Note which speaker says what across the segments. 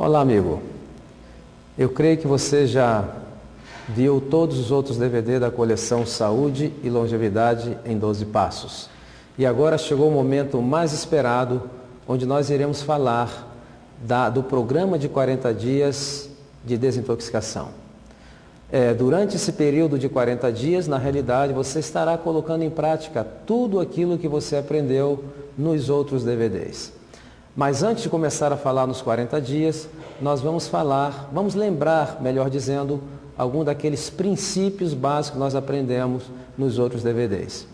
Speaker 1: Olá, amigo. Eu creio que você já viu todos os outros DVD da coleção Saúde e Longevidade em 12 Passos. E agora chegou o momento mais esperado, onde nós iremos falar do programa de 40 dias de desintoxicação. Durante esse período de 40 dias, na realidade, você estará colocando em prática tudo aquilo que você aprendeu nos outros DVDs. Mas antes de começar a falar nos 40 dias, nós vamos lembrar, melhor dizendo, algum daqueles princípios básicos que nós aprendemos nos outros DVDs.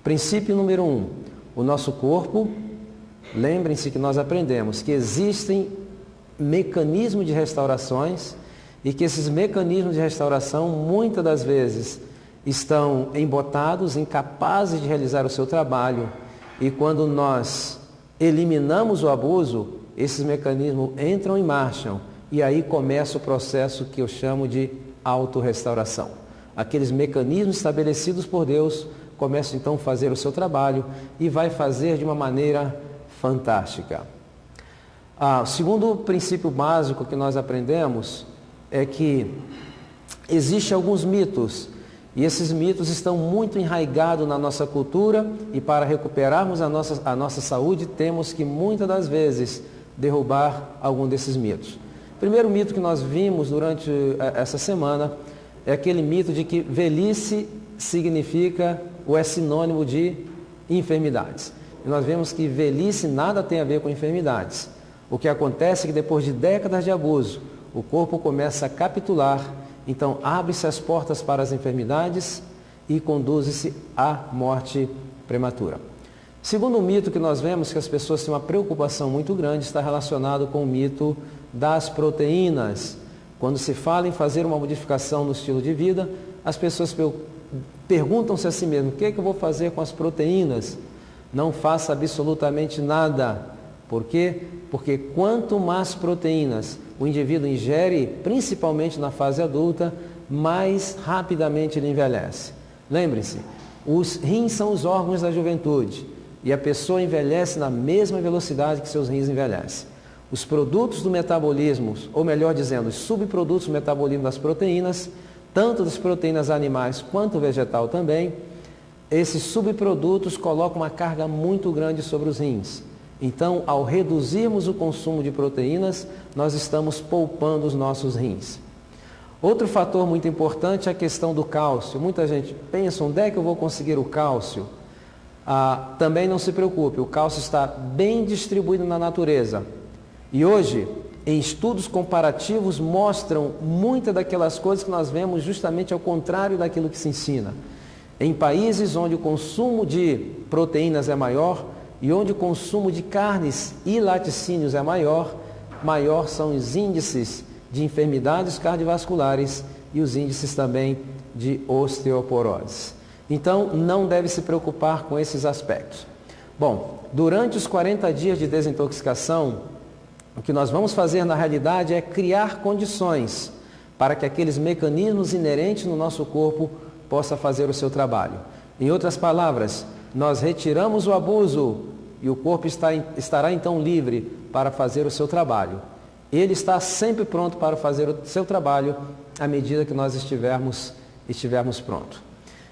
Speaker 1: Princípio número 1, o nosso corpo, lembrem-se que nós aprendemos que existem mecanismos de restaurações e que esses mecanismos de restauração, muitas das vezes, estão embotados, incapazes de realizar o seu trabalho, e quando nós eliminamos o abuso, esses mecanismos entram em marcha e aí começa o processo que eu chamo de autorrestauração. Aqueles mecanismos estabelecidos por Deus começam então a fazer o seu trabalho e vai fazer de uma maneira fantástica. O segundo princípio básico que nós aprendemos é que existem alguns mitos, e esses mitos estão muito enraigados na nossa cultura, e para recuperarmos a nossa saúde, temos que muitas das vezes derrubar algum desses mitos. O primeiro mito que nós vimos durante essa semana é aquele mito de que velhice significa ou é sinônimo de enfermidades. E nós vemos que velhice nada tem a ver com enfermidades. O que acontece é que depois de décadas de abuso, o corpo começa a capitular, então abre-se as portas para as enfermidades e conduz-se à morte prematura. Segundo mito que nós vemos que as pessoas têm uma preocupação muito grande, está relacionado com o mito das proteínas. Quando se fala em fazer uma modificação no estilo de vida, as pessoas perguntam-se a si mesmas: o que é que eu vou fazer com as proteínas? Não faça absolutamente nada. Por quê? Porque quanto mais proteínas o indivíduo ingere, principalmente na fase adulta, mais rapidamente ele envelhece. Lembrem-se, os rins são os órgãos da juventude e a pessoa envelhece na mesma velocidade que seus rins envelhecem. Os produtos do metabolismo, ou melhor dizendo, os subprodutos do metabolismo das proteínas, tanto das proteínas animais quanto vegetal também, esses subprodutos colocam uma carga muito grande sobre os rins. Então, ao reduzirmos o consumo de proteínas, nós estamos poupando os nossos rins. Outro fator muito importante é a questão do cálcio. Muita gente pensa: onde é que eu vou conseguir o cálcio? Também não se preocupe, o cálcio está bem distribuído na natureza. E hoje, em estudos comparativos, mostram muitas daquelas coisas que nós vemos justamente ao contrário daquilo que se ensina. Em países onde o consumo de proteínas é maior, e onde o consumo de carnes e laticínios é maior são os índices de enfermidades cardiovasculares e os índices também de osteoporose. Então, não deve se preocupar com esses aspectos. Bom, durante os 40 dias de desintoxicação, o que nós vamos fazer na realidade é criar condições para que aqueles mecanismos inerentes no nosso corpo possam fazer o seu trabalho. Em outras palavras, nós retiramos o abuso e o corpo estará então livre para fazer o seu trabalho. Ele está sempre pronto para fazer o seu trabalho à medida que nós estivermos prontos.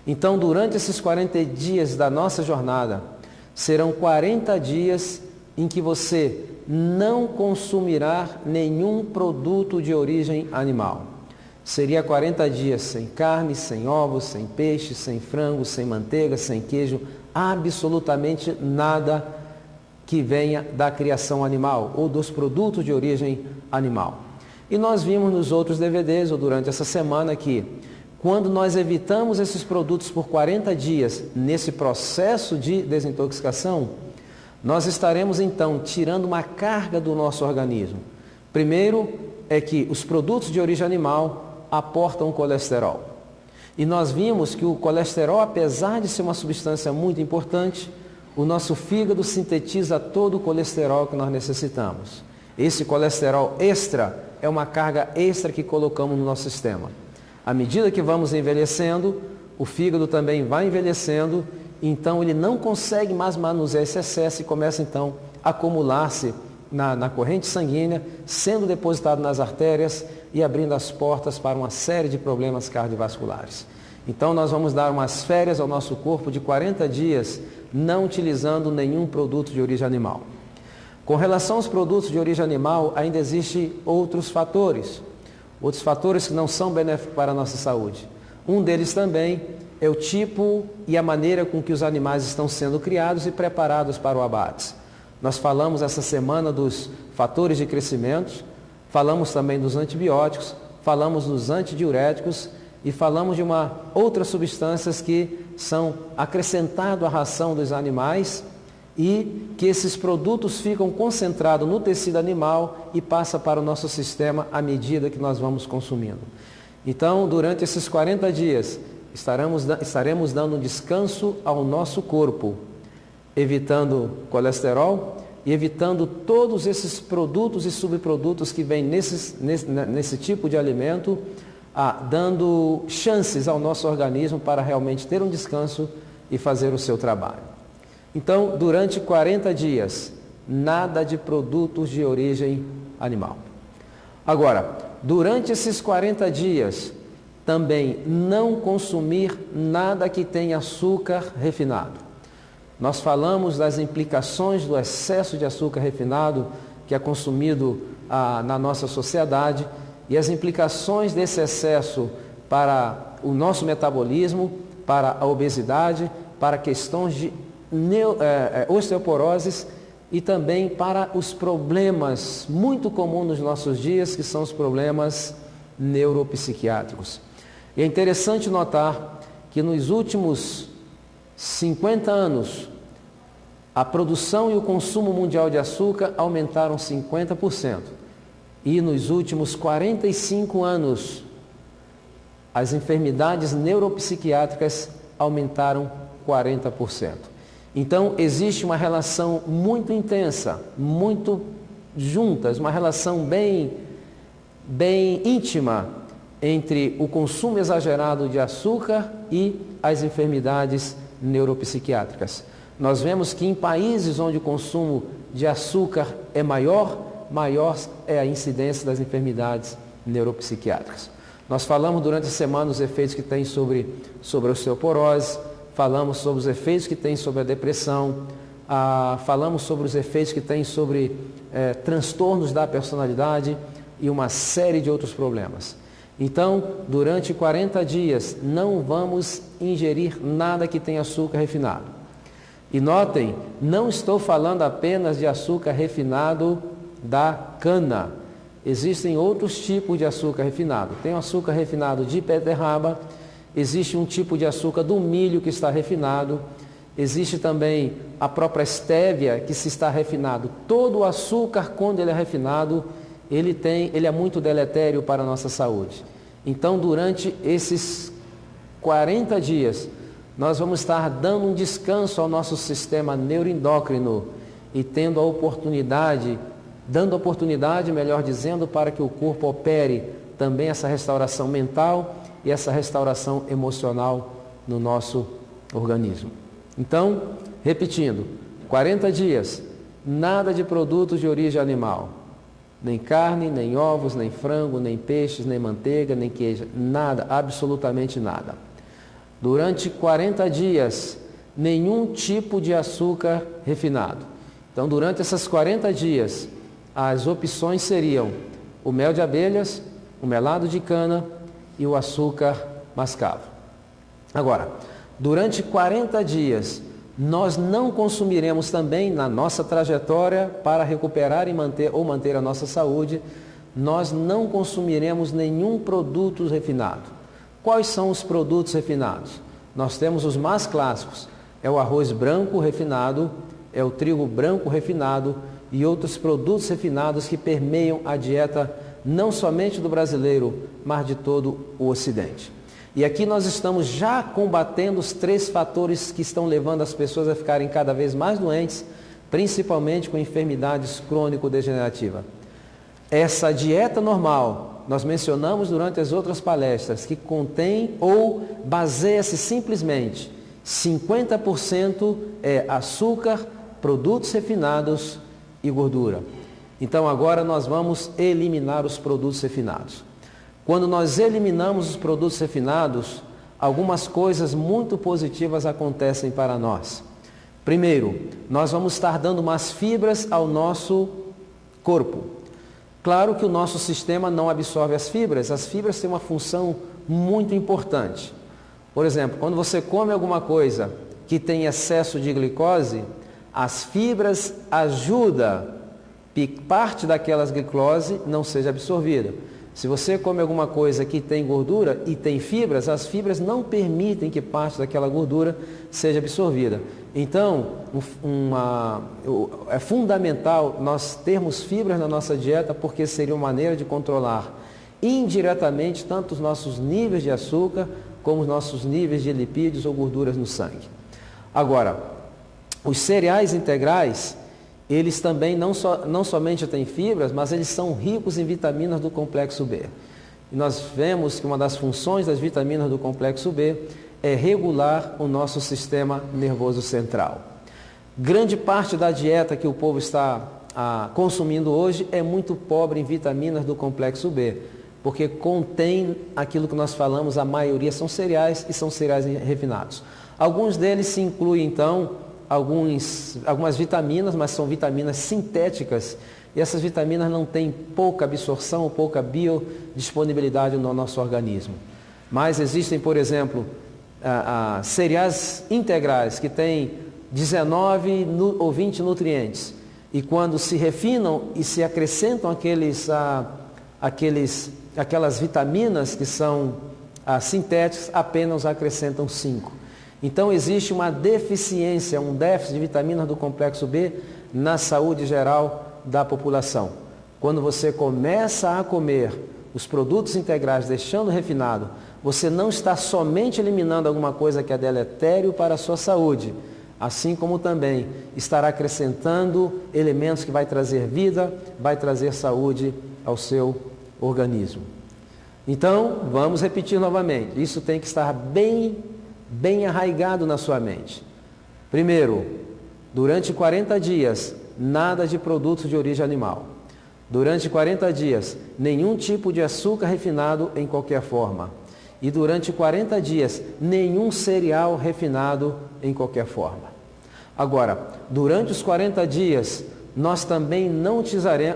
Speaker 1: Então, durante esses 40 dias da nossa jornada, serão 40 dias em que você não consumirá nenhum produto de origem animal. Seria 40 dias sem carne, sem ovos, sem peixe, sem frango, sem manteiga, sem queijo, absolutamente nada que venha da criação animal ou dos produtos de origem animal. E nós vimos nos outros DVDs, ou durante essa semana, que quando nós evitamos esses produtos por 40 dias, nesse processo de desintoxicação, nós estaremos então tirando uma carga do nosso organismo. Primeiro é que os produtos de origem animal aportam colesterol. E nós vimos que o colesterol, apesar de ser uma substância muito importante, o nosso fígado sintetiza todo o colesterol que nós necessitamos. Esse colesterol extra é uma carga extra que colocamos no nosso sistema. À medida que vamos envelhecendo, o fígado também vai envelhecendo, então ele não consegue mais manusear esse excesso e começa então a acumular-se na corrente sanguínea, sendo depositado nas artérias e abrindo as portas para uma série de problemas cardiovasculares. Então nós vamos dar umas férias ao nosso corpo de 40 dias, não utilizando nenhum produto de origem animal. Com relação aos produtos de origem animal, ainda existem outros fatores que não são benéficos para a nossa saúde. Um deles também é o tipo e a maneira com que os animais estão sendo criados e preparados para o abate. Nós falamos essa semana dos fatores de crescimento, falamos também dos antibióticos, falamos dos antidiuréticos e falamos de outras substâncias que são acrescentadas à ração dos animais e que esses produtos ficam concentrados no tecido animal e passam para o nosso sistema à medida que nós vamos consumindo. Então, durante esses 40 dias, estaremos dando um descanso ao nosso corpo, evitando colesterol e evitando todos esses produtos e subprodutos que vêm nesse tipo de alimento, dando chances ao nosso organismo para realmente ter um descanso e fazer o seu trabalho. Então, durante 40 dias, nada de produtos de origem animal. Agora, durante esses 40 dias, também não consumir nada que tenha açúcar refinado. Nós falamos das implicações do excesso de açúcar refinado que é consumido na nossa sociedade e as implicações desse excesso para o nosso metabolismo, para a obesidade, para questões de osteoporose e também para os problemas muito comuns nos nossos dias, que são os problemas neuropsiquiátricos. E é interessante notar que nos últimos 50 anos, a produção e o consumo mundial de açúcar aumentaram 50%. E nos últimos 45 anos, as enfermidades neuropsiquiátricas aumentaram 40%. Então, existe uma relação muito intensa, muito juntas, uma relação bem íntima entre o consumo exagerado de açúcar e as enfermidades neuropsiquiátricas. Nós vemos que em países onde o consumo de açúcar é maior é a incidência das enfermidades neuropsiquiátricas. Nós falamos durante a semana os efeitos que tem sobre a osteoporose, falamos sobre os efeitos que tem sobre a depressão, falamos sobre os efeitos que tem sobre transtornos da personalidade e uma série de outros problemas. Então, durante 40 dias, não vamos ingerir nada que tenha açúcar refinado. E notem, não estou falando apenas de açúcar refinado da cana. Existem outros tipos de açúcar refinado. Tem o açúcar refinado de beterraba, existe um tipo de açúcar do milho que está refinado, existe também a própria estévia que se está refinado. Todo o açúcar, quando ele é refinado, ele é muito deletério para a nossa saúde. Então, durante esses 40 dias, nós vamos estar dando um descanso ao nosso sistema neuroendócrino e dando oportunidade, melhor dizendo, para que o corpo opere também essa restauração mental e essa restauração emocional no nosso organismo. Então, repetindo, 40 dias, nada de produtos de origem animal. Nem carne, nem ovos, nem frango, nem peixes, nem manteiga, nem queijo, nada, absolutamente nada. Durante 40 dias, nenhum tipo de açúcar refinado. Então, durante esses 40 dias, as opções seriam o mel de abelhas, o melado de cana e o açúcar mascavo. Agora, durante 40 dias, nós não consumiremos também, na nossa trajetória para recuperar e manter a nossa saúde, nós não consumiremos nenhum produto refinado. Quais são os produtos refinados? Nós temos os mais clássicos, é o arroz branco refinado, é o trigo branco refinado e outros produtos refinados que permeiam a dieta não somente do brasileiro, mas de todo o Ocidente. E aqui nós estamos já combatendo os 3 fatores que estão levando as pessoas a ficarem cada vez mais doentes, principalmente com enfermidades crônico-degenerativas. Essa dieta normal, nós mencionamos durante as outras palestras, que contém ou baseia-se simplesmente 50% é açúcar, produtos refinados e gordura. Então agora nós vamos eliminar os produtos refinados. Quando nós eliminamos os produtos refinados, algumas coisas muito positivas acontecem para nós. Primeiro, nós vamos estar dando umas fibras ao nosso corpo. Claro que o nosso sistema não absorve as fibras têm uma função muito importante. Por exemplo, quando você come alguma coisa que tem excesso de glicose, as fibras ajudam que parte daquelas glicose não seja absorvida. Se você come alguma coisa que tem gordura e tem fibras, as fibras não permitem que parte daquela gordura seja absorvida. Então, é fundamental nós termos fibras na nossa dieta, porque seria uma maneira de controlar indiretamente tanto os nossos níveis de açúcar, como os nossos níveis de lipídios ou gorduras no sangue. Agora, os cereais integrais, eles também não somente têm fibras, mas eles são ricos em vitaminas do complexo B. E nós vemos que uma das funções das vitaminas do complexo B é regular o nosso sistema nervoso central. Grande parte da dieta que o povo está consumindo hoje é muito pobre em vitaminas do complexo B, porque contém aquilo que nós falamos, a maioria são cereais e são cereais refinados. Alguns deles se incluem, então, algumas vitaminas, mas são vitaminas sintéticas, e essas vitaminas não têm pouca absorção, pouca biodisponibilidade no nosso organismo. Mas existem, por exemplo, cereais integrais que têm 19 ou 20 nutrientes, e quando se refinam e se acrescentam aquelas vitaminas que são sintéticas, apenas acrescentam 5. Então existe uma deficiência, um déficit de vitaminas do complexo B na saúde geral da população. Quando você começa a comer os produtos integrais, deixando refinado, você não está somente eliminando alguma coisa que é deletério para a sua saúde, assim como também estará acrescentando elementos que vai trazer vida, vai trazer saúde ao seu organismo. Então, vamos repetir novamente, isso tem que estar bem arraigado na sua mente. Primeiro, durante 40 dias, nada de produtos de origem animal. Durante 40 dias, nenhum tipo de açúcar refinado em qualquer forma. E durante 40 dias, nenhum cereal refinado em qualquer forma. Agora, durante os 40 dias, nós também não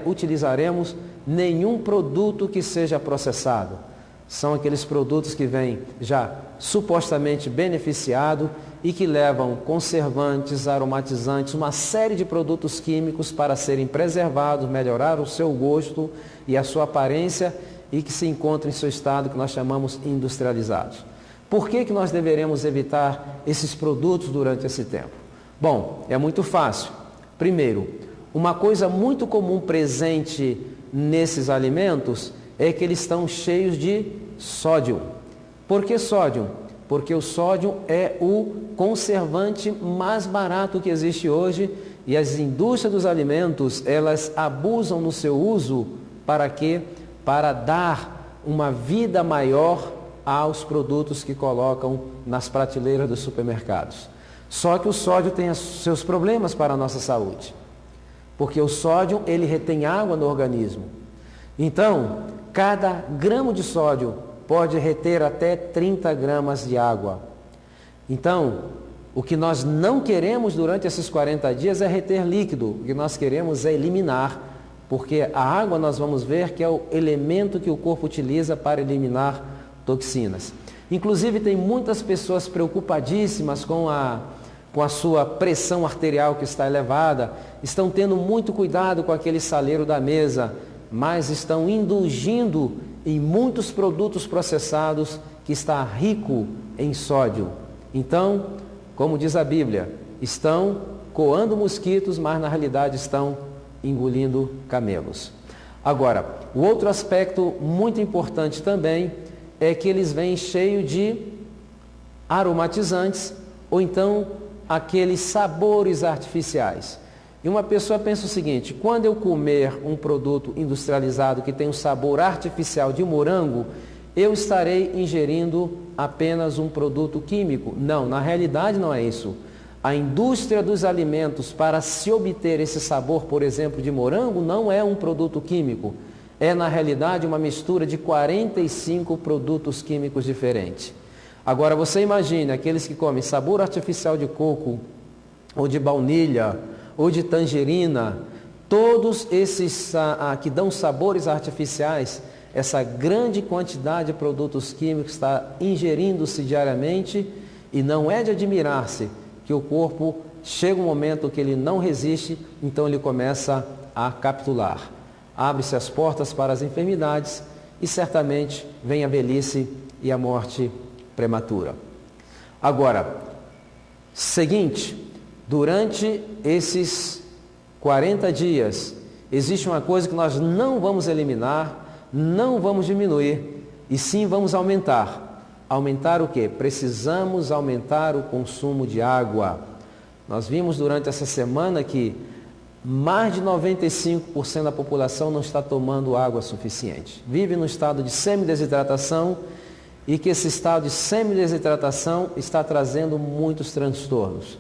Speaker 1: utilizaremos nenhum produto que seja processado. São aqueles produtos que vêm já supostamente beneficiados e que levam conservantes, aromatizantes, uma série de produtos químicos para serem preservados, melhorar o seu gosto e a sua aparência e que se encontram em seu estado que nós chamamos industrializados. Por que nós deveremos evitar esses produtos durante esse tempo? Bom, é muito fácil. Primeiro, uma coisa muito comum presente nesses alimentos é que eles estão cheios de sódio. Por que sódio? Porque o sódio é o conservante mais barato que existe hoje e as indústrias dos alimentos, elas abusam no seu uso para quê? Para dar uma vida maior aos produtos que colocam nas prateleiras dos supermercados. Só que o sódio tem os seus problemas para a nossa saúde, porque o sódio ele retém água no organismo. Então, cada gramo de sódio pode reter até 30 gramas de água. Então, o que nós não queremos durante esses 40 dias é reter líquido, o que nós queremos é eliminar, porque a água nós vamos ver que é o elemento que o corpo utiliza para eliminar toxinas. Inclusive, tem muitas pessoas preocupadíssimas com a sua pressão arterial que está elevada, estão tendo muito cuidado com aquele saleiro da mesa, mas estão indulgindo em muitos produtos processados que está rico em sódio. Então, como diz a Bíblia, estão coando mosquitos, mas na realidade estão engolindo camelos. Agora, o outro aspecto muito importante também é que eles vêm cheios de aromatizantes ou então aqueles sabores artificiais. E uma pessoa pensa o seguinte: quando eu comer um produto industrializado que tem um sabor artificial de morango, eu estarei ingerindo apenas um produto químico. Não, na realidade não é isso. A indústria dos alimentos, para se obter esse sabor, por exemplo, de morango, não é um produto químico. É, na realidade, uma mistura de 45 produtos químicos diferentes. Agora, você imagine aqueles que comem sabor artificial de coco, ou de baunilha, ou de tangerina, todos esses que dão sabores artificiais, essa grande quantidade de produtos químicos está ingerindo-se diariamente, e não é de admirar-se que o corpo chega um momento que ele não resiste, então ele começa a capitular. Abre-se as portas para as enfermidades e certamente vem a velhice e a morte prematura. Agora, seguinte, durante esses 40 dias, existe uma coisa que nós não vamos eliminar, não vamos diminuir, e sim vamos aumentar. Aumentar o quê? Precisamos aumentar o consumo de água. Nós vimos durante essa semana que mais de 95% da população não está tomando água suficiente. Vive no estado de semidesidratação e que esse estado de semidesidratação está trazendo muitos transtornos.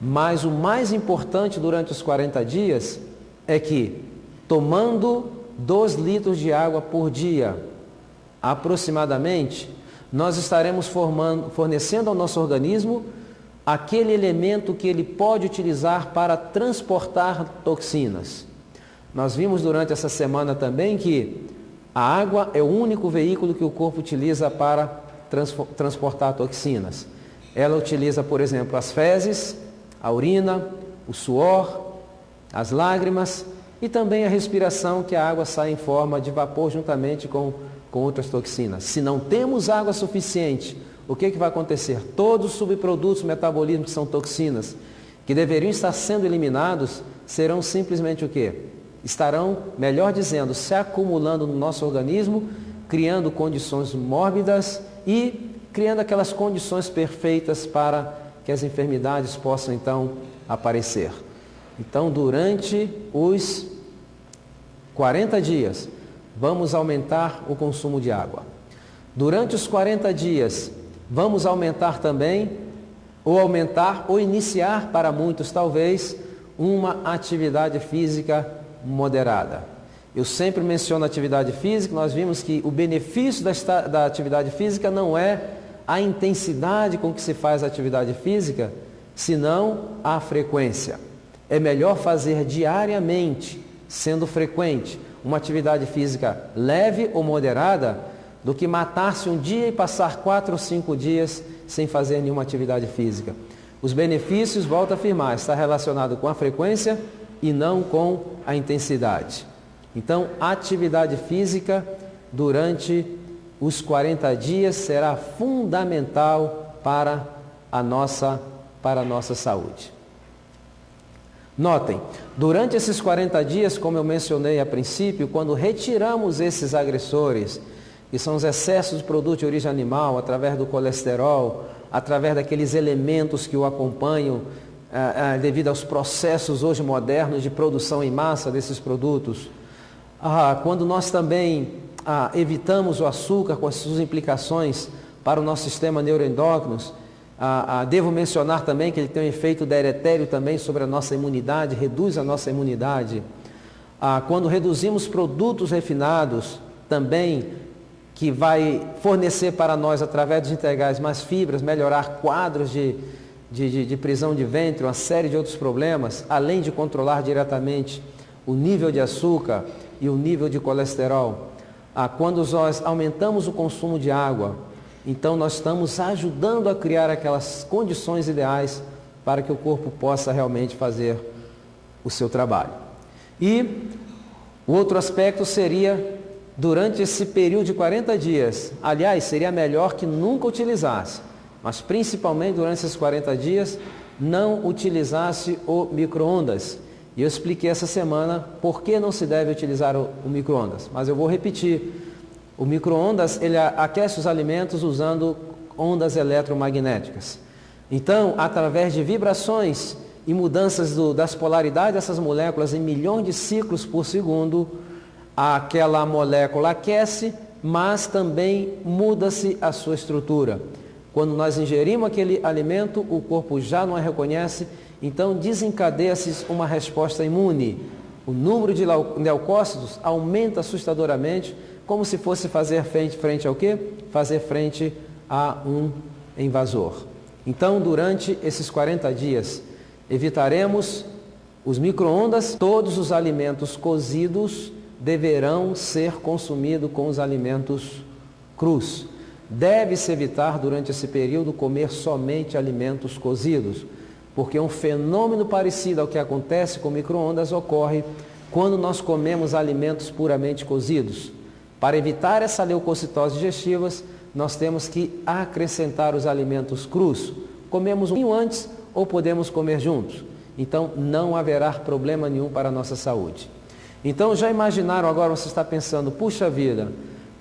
Speaker 1: Mas o mais importante durante os 40 dias é que, tomando 2 litros de água por dia, aproximadamente, nós estaremos fornecendo ao nosso organismo aquele elemento que ele pode utilizar para transportar toxinas. Nós vimos durante essa semana também que a água é o único veículo que o corpo utiliza para transportar toxinas. Ela utiliza, por exemplo, as fezes, a urina, o suor, as lágrimas e também a respiração, que a água sai em forma de vapor juntamente com outras toxinas. Se não temos água suficiente, o que vai acontecer? Todos os subprodutos do metabolismo que são toxinas, que deveriam estar sendo eliminados, serão simplesmente o quê? Estarão, melhor dizendo, se acumulando no nosso organismo, criando condições mórbidas e criando aquelas condições perfeitas para que as enfermidades possam então aparecer. Então, durante os 40 dias, vamos aumentar o consumo de água. Durante os 40 dias, vamos aumentar também, ou iniciar para muitos talvez, uma atividade física moderada. Eu sempre menciono a atividade física, nós vimos que o benefício da atividade física não é a intensidade com que se faz a atividade física, senão a frequência. É melhor fazer diariamente, sendo frequente, uma atividade física leve ou moderada, do que matar-se um dia e passar 4 ou 5 dias sem fazer nenhuma atividade física. Os benefícios, volto a afirmar, está relacionado com a frequência e não com a intensidade. Então, a atividade física durante os 40 dias será fundamental para a nossa saúde. Notem, durante esses 40 dias, como eu mencionei a princípio, quando retiramos esses agressores, que são os excessos de produto de origem animal, através do colesterol, através daqueles elementos que o acompanham, devido aos processos hoje modernos de produção em massa desses produtos. Quando nós também evitamos o açúcar com as suas implicações para o nosso sistema neuroendócrino, devo mencionar também que ele tem um efeito deletério também sobre a nossa imunidade, reduz a nossa imunidade. Quando reduzimos produtos refinados, também que vai fornecer para nós, através dos integrais, mais fibras, melhorar quadros de prisão de ventre, uma série de outros problemas, além de controlar diretamente o nível de açúcar e o nível de colesterol. Quando nós aumentamos o consumo de água, então nós estamos ajudando a criar aquelas condições ideais para que o corpo possa realmente fazer o seu trabalho. E o outro aspecto seria, durante esse período de 40 dias, aliás, seria melhor que nunca utilizasse, mas principalmente durante esses 40 dias, não utilizasse o micro-ondas. E eu expliquei essa semana por que não se deve utilizar o micro-ondas, mas eu vou repetir. O micro-ondas, ele aquece os alimentos usando ondas eletromagnéticas. Então, através de vibrações e mudanças das polaridades dessas moléculas em milhões de ciclos por segundo, aquela molécula aquece, mas também muda-se a sua estrutura. Quando nós ingerimos aquele alimento, o corpo já não a reconhece, então desencadeia-se uma resposta imune. O número de leucócitos aumenta assustadoramente, como se fosse fazer frente ao quê? Fazer frente a um invasor. Então, durante esses 40 dias, evitaremos os micro-ondas. Todos os alimentos cozidos deverão ser consumidos com os alimentos crus. Deve-se evitar, durante esse período, comer somente alimentos cozidos, porque um fenômeno parecido ao que acontece com micro-ondas ocorre quando nós comemos alimentos puramente cozidos. Para evitar essa leucocitose digestivas, nós temos que acrescentar os alimentos crus. Comemos um pouquinho antes ou podemos comer juntos. Então, não haverá problema nenhum para a nossa saúde. Então, já imaginaram, agora você está pensando, puxa vida,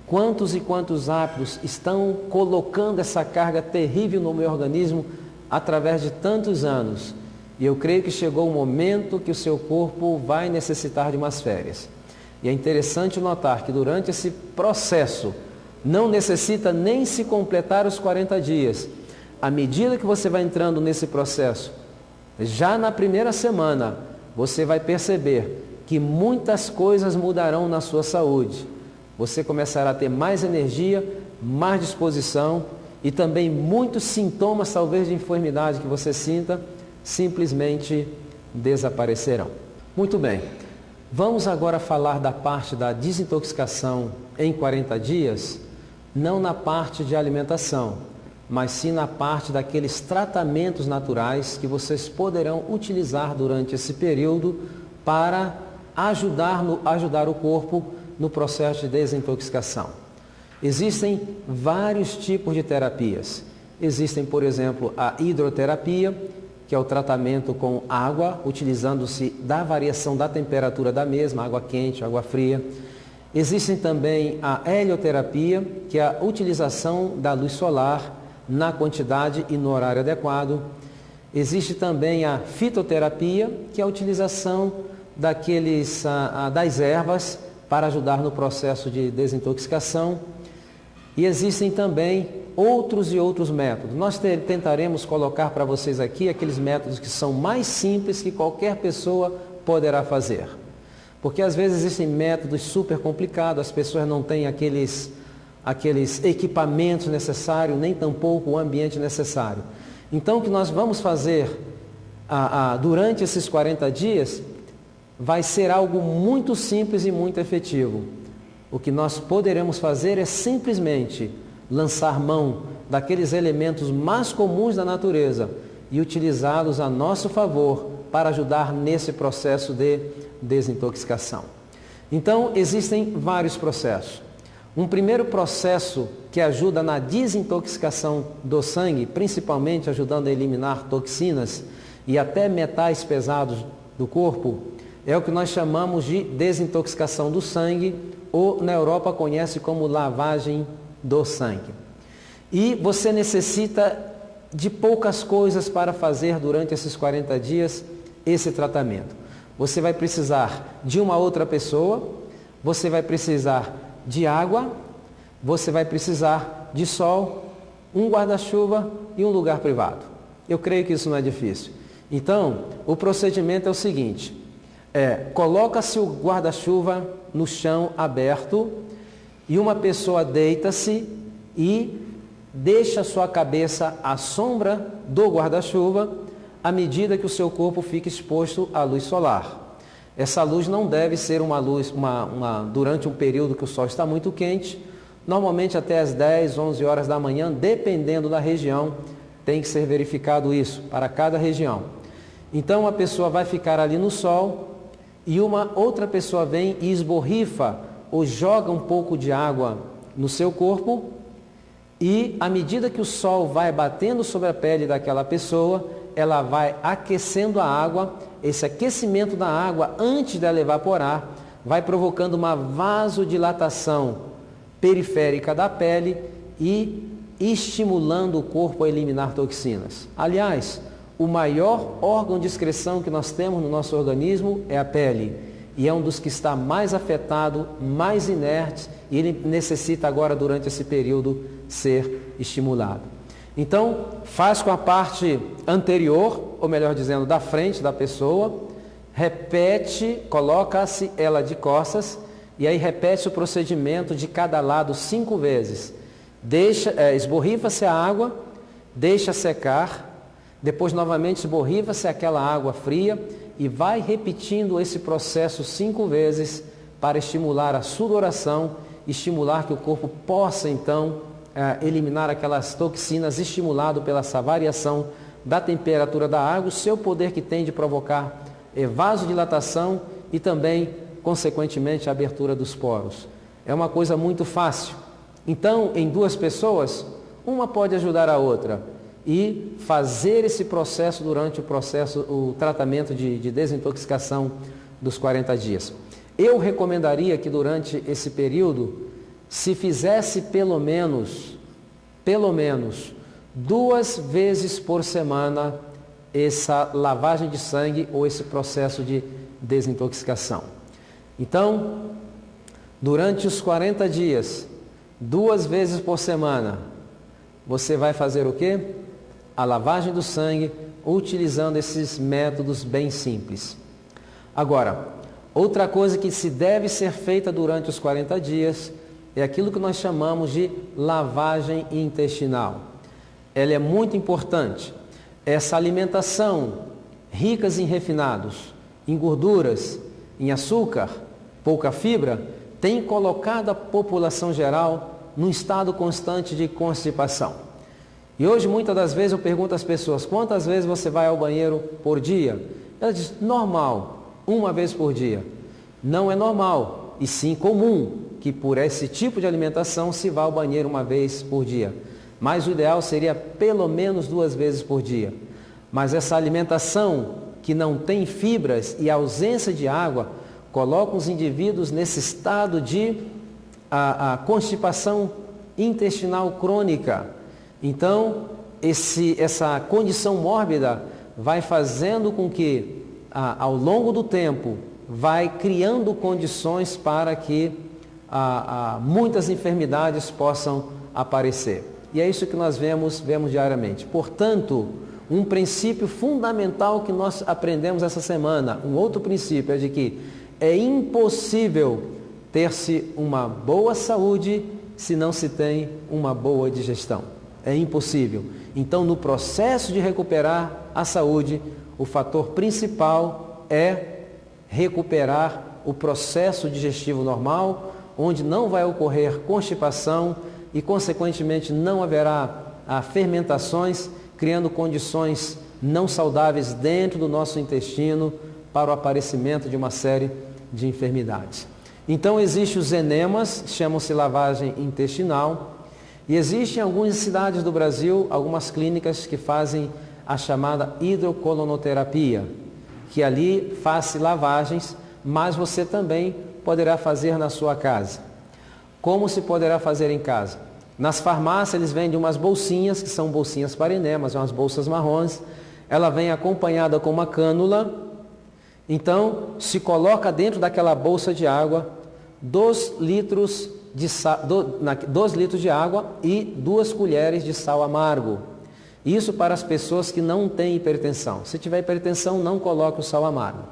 Speaker 1: quantos e quantos hábitos estão colocando essa carga terrível no meu organismo através de tantos anos? E eu creio que chegou o momento que o seu corpo vai necessitar de umas férias. E é interessante notar que durante esse processo, não necessita nem se completar os 40 dias. À medida que você vai entrando nesse processo, já na primeira semana, você vai perceber que muitas coisas mudarão na sua saúde. Você começará a ter mais energia, mais disposição e também muitos sintomas, talvez, de enfermidade que você sinta, simplesmente desaparecerão. Muito bem. Vamos agora falar da parte da desintoxicação em 40 dias, não na parte de alimentação, mas sim na parte daqueles tratamentos naturais que vocês poderão utilizar durante esse período para ajudar o corpo no processo de desintoxicação. Existem vários tipos de terapias. Existem, por exemplo, a hidroterapia, que é o tratamento com água, utilizando-se da variação da temperatura da mesma, água quente, água fria. Existem também a helioterapia, que é a utilização da luz solar na quantidade e no horário adequado. Existe também a fitoterapia, que é a utilização das ervas para ajudar no processo de desintoxicação. E existem também outros métodos. Nós tentaremos colocar para vocês aqui aqueles métodos que são mais simples que qualquer pessoa poderá fazer. Porque às vezes existem métodos super complicados, as pessoas não têm aqueles equipamentos necessários, nem tampouco o ambiente necessário. Então o que nós vamos fazer durante esses 40 dias vai ser algo muito simples e muito efetivo. O que nós poderemos fazer é simplesmente lançar mão daqueles elementos mais comuns da natureza e utilizá-los a nosso favor para ajudar nesse processo de desintoxicação. Então, existem vários processos. Um primeiro processo que ajuda na desintoxicação do sangue, principalmente ajudando a eliminar toxinas e até metais pesados do corpo, é o que nós chamamos de desintoxicação do sangue, ou na Europa conhece como lavagem do sangue. E você necessita de poucas coisas para fazer durante esses 40 dias esse tratamento. Você vai precisar de uma outra pessoa, você vai precisar de água, você vai precisar de sol, um guarda-chuva e um lugar privado. Eu creio que isso não é difícil. Então, o procedimento é o seguinte, coloca-se o guarda-chuva no chão aberto e uma pessoa deita-se e deixa a sua cabeça à sombra do guarda-chuva à medida que o seu corpo fica exposto à luz solar. Essa luz não deve ser uma luz durante um período que o sol está muito quente, normalmente até as 10, 11 horas da manhã, dependendo da região, tem que ser verificado isso para cada região. Então a pessoa vai ficar ali no sol e uma outra pessoa vem e esborrifa ou joga um pouco de água no seu corpo e à medida que o sol vai batendo sobre a pele daquela pessoa, ela vai aquecendo a água. Esse aquecimento da água, antes dela evaporar, vai provocando uma vasodilatação periférica da pele e estimulando o corpo a eliminar toxinas. Aliás, o maior órgão de excreção que nós temos no nosso organismo é a pele. E é um dos que está mais afetado, mais inerte, e ele necessita agora, durante esse período, ser estimulado. Então, faz com a parte anterior, ou melhor dizendo, da frente da pessoa, repete, coloca-se ela de costas, e aí repete o procedimento de cada lado 5 vezes. Esborrifa-se a água, deixa secar, depois novamente esborrifa-se aquela água fria e vai repetindo esse processo 5 vezes para estimular a sudoração, estimular que o corpo possa então eliminar aquelas toxinas, estimulado pela essa variação da temperatura da água, o seu poder que tem de provocar vasodilatação e também, consequentemente, a abertura dos poros. É uma coisa muito fácil. Então, em 2 pessoas, uma pode ajudar a outra e fazer esse processo durante o tratamento de desintoxicação dos 40 dias. Eu recomendaria que durante esse período se fizesse pelo menos 2 vezes por semana essa lavagem de sangue ou esse processo de desintoxicação. Então, durante os 40 dias, 2 vezes por semana, você vai fazer o quê? A lavagem do sangue, utilizando esses métodos bem simples. Agora, outra coisa que se deve ser feita durante os 40 dias é aquilo que nós chamamos de lavagem intestinal. Ela é muito importante. Essa alimentação rica em refinados, em gorduras, em açúcar, pouca fibra, tem colocado a população geral num estado constante de constipação. E hoje, muitas das vezes, eu pergunto às pessoas, quantas vezes você vai ao banheiro por dia? Ela diz, normal, 1 vez por dia. Não é normal, e sim comum, que por esse tipo de alimentação se vá ao banheiro 1 vez por dia. Mas o ideal seria pelo menos 2 vezes por dia. Mas essa alimentação que não tem fibras e ausência de água, coloca os indivíduos nesse estado de constipação intestinal crônica. Então, essa condição mórbida vai fazendo com que, ao longo do tempo, vai criando condições para que muitas enfermidades possam aparecer. E é isso que nós vemos diariamente. Portanto, um princípio fundamental que nós aprendemos essa semana, um outro princípio é de que é impossível ter-se uma boa saúde se não se tem uma boa digestão. É impossível. Então, no processo de recuperar a saúde, o fator principal é recuperar o processo digestivo normal, onde não vai ocorrer constipação e, consequentemente, não haverá fermentações, criando condições não saudáveis dentro do nosso intestino para o aparecimento de uma série de enfermidades. Então, existem os enemas, chamam-se lavagem intestinal, e existem em algumas cidades do Brasil, algumas clínicas que fazem a chamada hidrocolonoterapia, que ali faz lavagens, mas você também poderá fazer na sua casa. Como se poderá fazer em casa? Nas farmácias eles vendem umas bolsinhas, que são bolsinhas para enemas, umas bolsas marrons. Ela vem acompanhada com uma cânula. Então, se coloca dentro daquela bolsa de água 2 litros de água e 2 colheres de sal amargo. Isso para as pessoas que não têm hipertensão. Se tiver hipertensão, não coloque o sal amargo.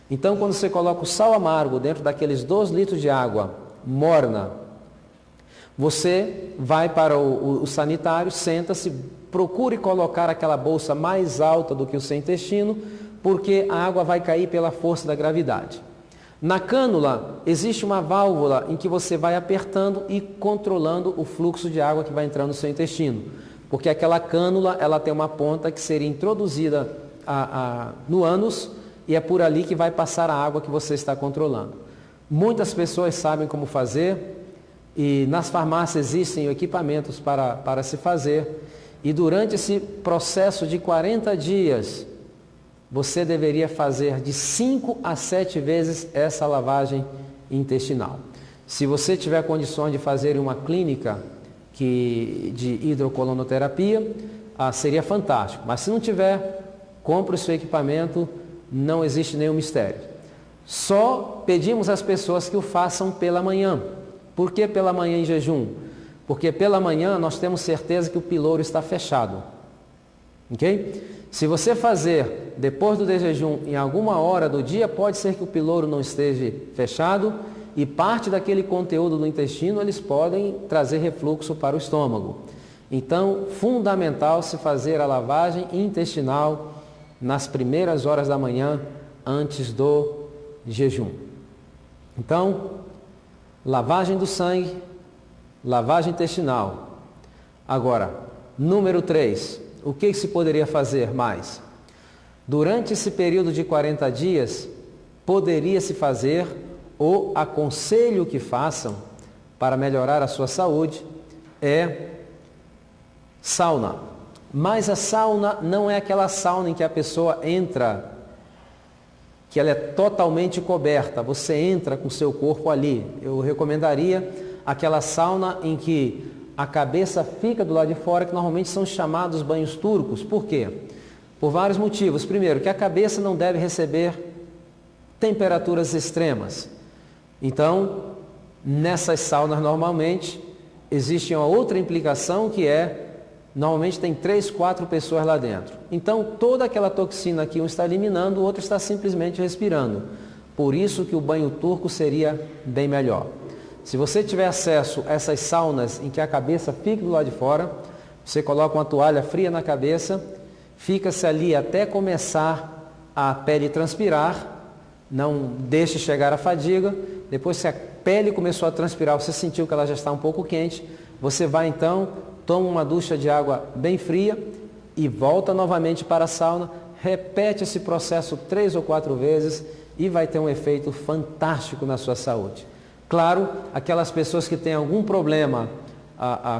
Speaker 1: Então, quando você coloca o sal amargo dentro daqueles 2 litros de água morna, você vai para o sanitário, senta-se, procure colocar aquela bolsa mais alta do que o seu intestino, porque a água vai cair pela força da gravidade. Na cânula, existe uma válvula em que você vai apertando e controlando o fluxo de água que vai entrando no seu intestino. Porque aquela cânula, ela tem uma ponta que seria introduzida no ânus e é por ali que vai passar a água que você está controlando. Muitas pessoas sabem como fazer e nas farmácias existem equipamentos para se fazer. E durante esse processo de 40 dias, você deveria fazer de 5 a 7 vezes essa lavagem intestinal. Se você tiver condições de fazer em uma clínica de hidrocolonoterapia, seria fantástico. Mas se não tiver, compre o seu equipamento, não existe nenhum mistério. Só pedimos às pessoas que o façam pela manhã. Por que pela manhã em jejum? Porque pela manhã nós temos certeza que o pilouro está fechado. Ok? Se você fazer depois do desjejum em alguma hora do dia, pode ser que o pilouro não esteja fechado e parte daquele conteúdo do intestino eles podem trazer refluxo para o estômago. Então, fundamental se fazer a lavagem intestinal nas primeiras horas da manhã antes do jejum. Então, lavagem do sangue, lavagem intestinal. Agora, número 3, o que se poderia fazer mais? Durante esse período de 40 dias, poderia-se fazer, ou aconselho que façam, para melhorar a sua saúde, é sauna. Mas a sauna não é aquela sauna em que a pessoa entra, que ela é totalmente coberta, você entra com o seu corpo ali. Eu recomendaria aquela sauna em que a cabeça fica do lado de fora, que normalmente são chamados banhos turcos. Por quê? Por vários motivos. Primeiro, que a cabeça não deve receber temperaturas extremas. Então, nessas saunas normalmente, existe uma outra implicação que é, normalmente tem 3, 4 pessoas lá dentro. Então, toda aquela toxina que um está eliminando, o outro está simplesmente respirando. Por isso que o banho turco seria bem melhor. Se você tiver acesso a essas saunas em que a cabeça fica do lado de fora, você coloca uma toalha fria na cabeça, fica-se ali até começar a pele transpirar, não deixe chegar a fadiga. Depois que a pele começou a transpirar, você sentiu que ela já está um pouco quente, você vai então, toma uma ducha de água bem fria e volta novamente para a sauna, repete esse processo 3 ou 4 vezes e vai ter um efeito fantástico na sua saúde. Claro, aquelas pessoas que têm algum problema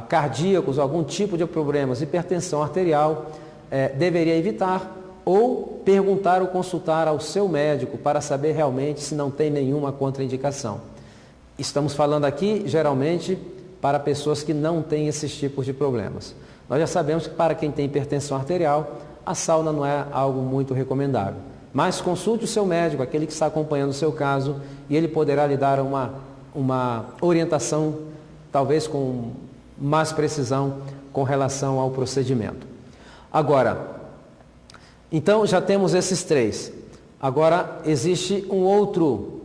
Speaker 1: cardíacos, algum tipo de problemas, hipertensão arterial, deveria evitar ou perguntar ou consultar ao seu médico para saber realmente se não tem nenhuma contraindicação. Estamos falando aqui, geralmente, para pessoas que não têm esses tipos de problemas. Nós já sabemos que para quem tem hipertensão arterial, a sauna não é algo muito recomendável. Mas consulte o seu médico, aquele que está acompanhando o seu caso, e ele poderá lhe dar uma orientação, talvez com mais precisão, com relação ao procedimento. Agora, então já temos esses 3. Agora existe um outro.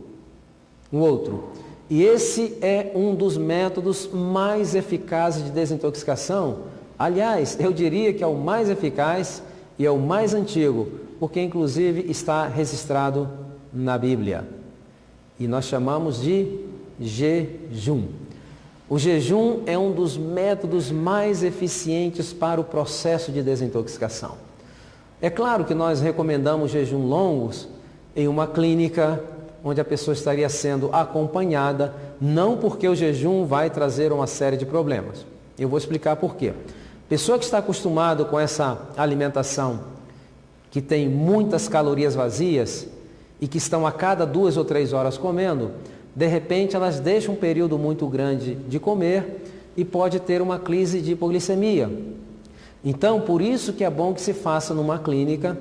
Speaker 1: E esse é um dos métodos mais eficazes de desintoxicação. Aliás, eu diria que é o mais eficaz e é o mais antigo, porque inclusive está registrado na Bíblia. E nós chamamos de jejum. O jejum é um dos métodos mais eficientes para o processo de desintoxicação. É claro que nós recomendamos jejum longos em uma clínica onde a pessoa estaria sendo acompanhada, não porque o jejum vai trazer uma série de problemas. Eu vou explicar por quê. Pessoa que está acostumada com essa alimentação que tem muitas calorias vazias e que estão a cada 2 ou 3 horas comendo, de repente elas deixam um período muito grande de comer e pode ter uma crise de hipoglicemia. Então, por isso que é bom que se faça numa clínica,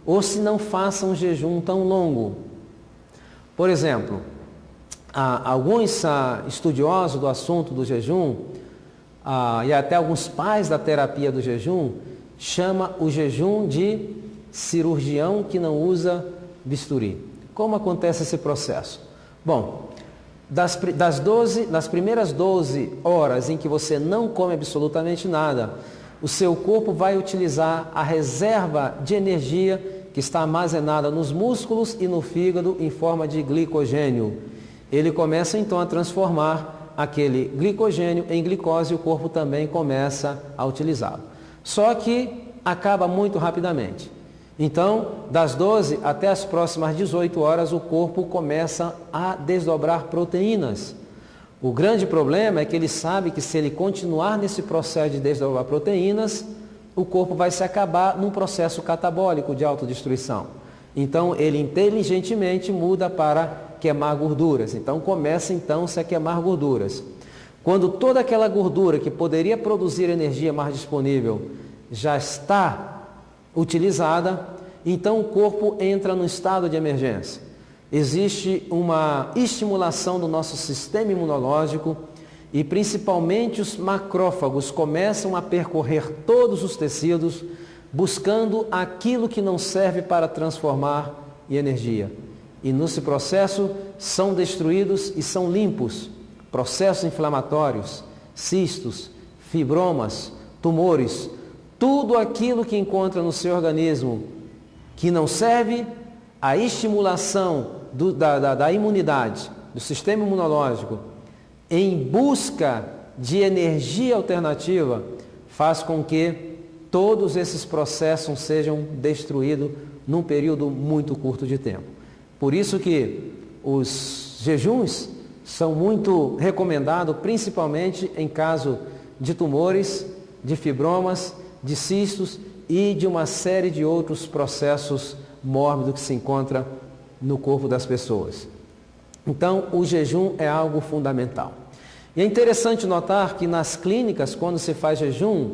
Speaker 1: ou se não faça um jejum tão longo. Por exemplo, alguns estudiosos do assunto do jejum, e até alguns pais da terapia do jejum, chama o jejum de cirurgião que não usa bisturi. Como acontece esse processo? Bom, nas primeiras 12 horas em que você não come absolutamente nada, o seu corpo vai utilizar a reserva de energia que está armazenada nos músculos e no fígado em forma de glicogênio. Ele começa então a transformar aquele glicogênio em glicose e o corpo também começa a utilizá-lo. Só que acaba muito rapidamente. Então, das 12 até as próximas 18 horas, o corpo começa a desdobrar proteínas. O grande problema é que ele sabe que se ele continuar nesse processo de desdobrar proteínas, o corpo vai se acabar num processo catabólico de autodestruição. Então, ele inteligentemente muda para queimar gorduras. Então, começa-se a queimar gorduras. Quando toda aquela gordura que poderia produzir energia mais disponível já está utilizada, então o corpo entra no estado de emergência. Existe uma estimulação do nosso sistema imunológico e principalmente os macrófagos começam a percorrer todos os tecidos, buscando aquilo que não serve para transformar em energia. E nesse processo são destruídos e são limpos processos inflamatórios, cistos, fibromas, tumores, tudo aquilo que encontra no seu organismo que não serve à estimulação da imunidade, do sistema imunológico, em busca de energia alternativa, faz com que todos esses processos sejam destruídos num período muito curto de tempo. Por isso que os jejuns são muito recomendados, principalmente em caso de tumores, de fibromas, de cistos e de uma série de outros processos mórbidos que se encontram no corpo das pessoas. Então, o jejum é algo fundamental. E é interessante notar que nas clínicas, quando se faz jejum,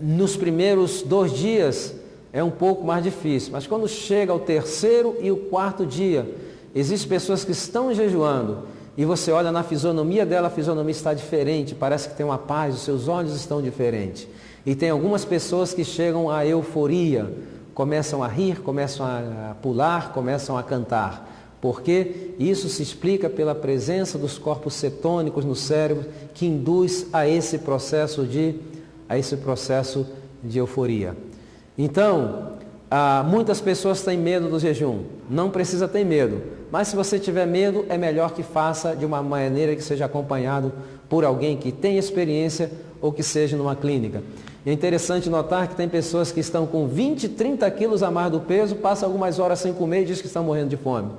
Speaker 1: nos primeiros 2 dias é um pouco mais difícil, mas quando chega ao 3º e o 4º dia, existem pessoas que estão jejuando e você olha na fisionomia dela, a fisionomia está diferente, parece que tem uma paz, os seus olhos estão diferentes. E tem algumas pessoas que chegam à euforia, começam a rir, começam a pular, começam a cantar. Porque isso se explica pela presença dos corpos cetônicos no cérebro que induz a esse processo de euforia. Então, muitas pessoas têm medo do jejum. Não precisa ter medo. Mas se você tiver medo, é melhor que faça de uma maneira que seja acompanhado por alguém que tenha experiência ou que seja numa clínica. É interessante notar que tem pessoas que estão com 20, 30 quilos a mais do peso, passam algumas horas sem comer e diz que estão morrendo de fome.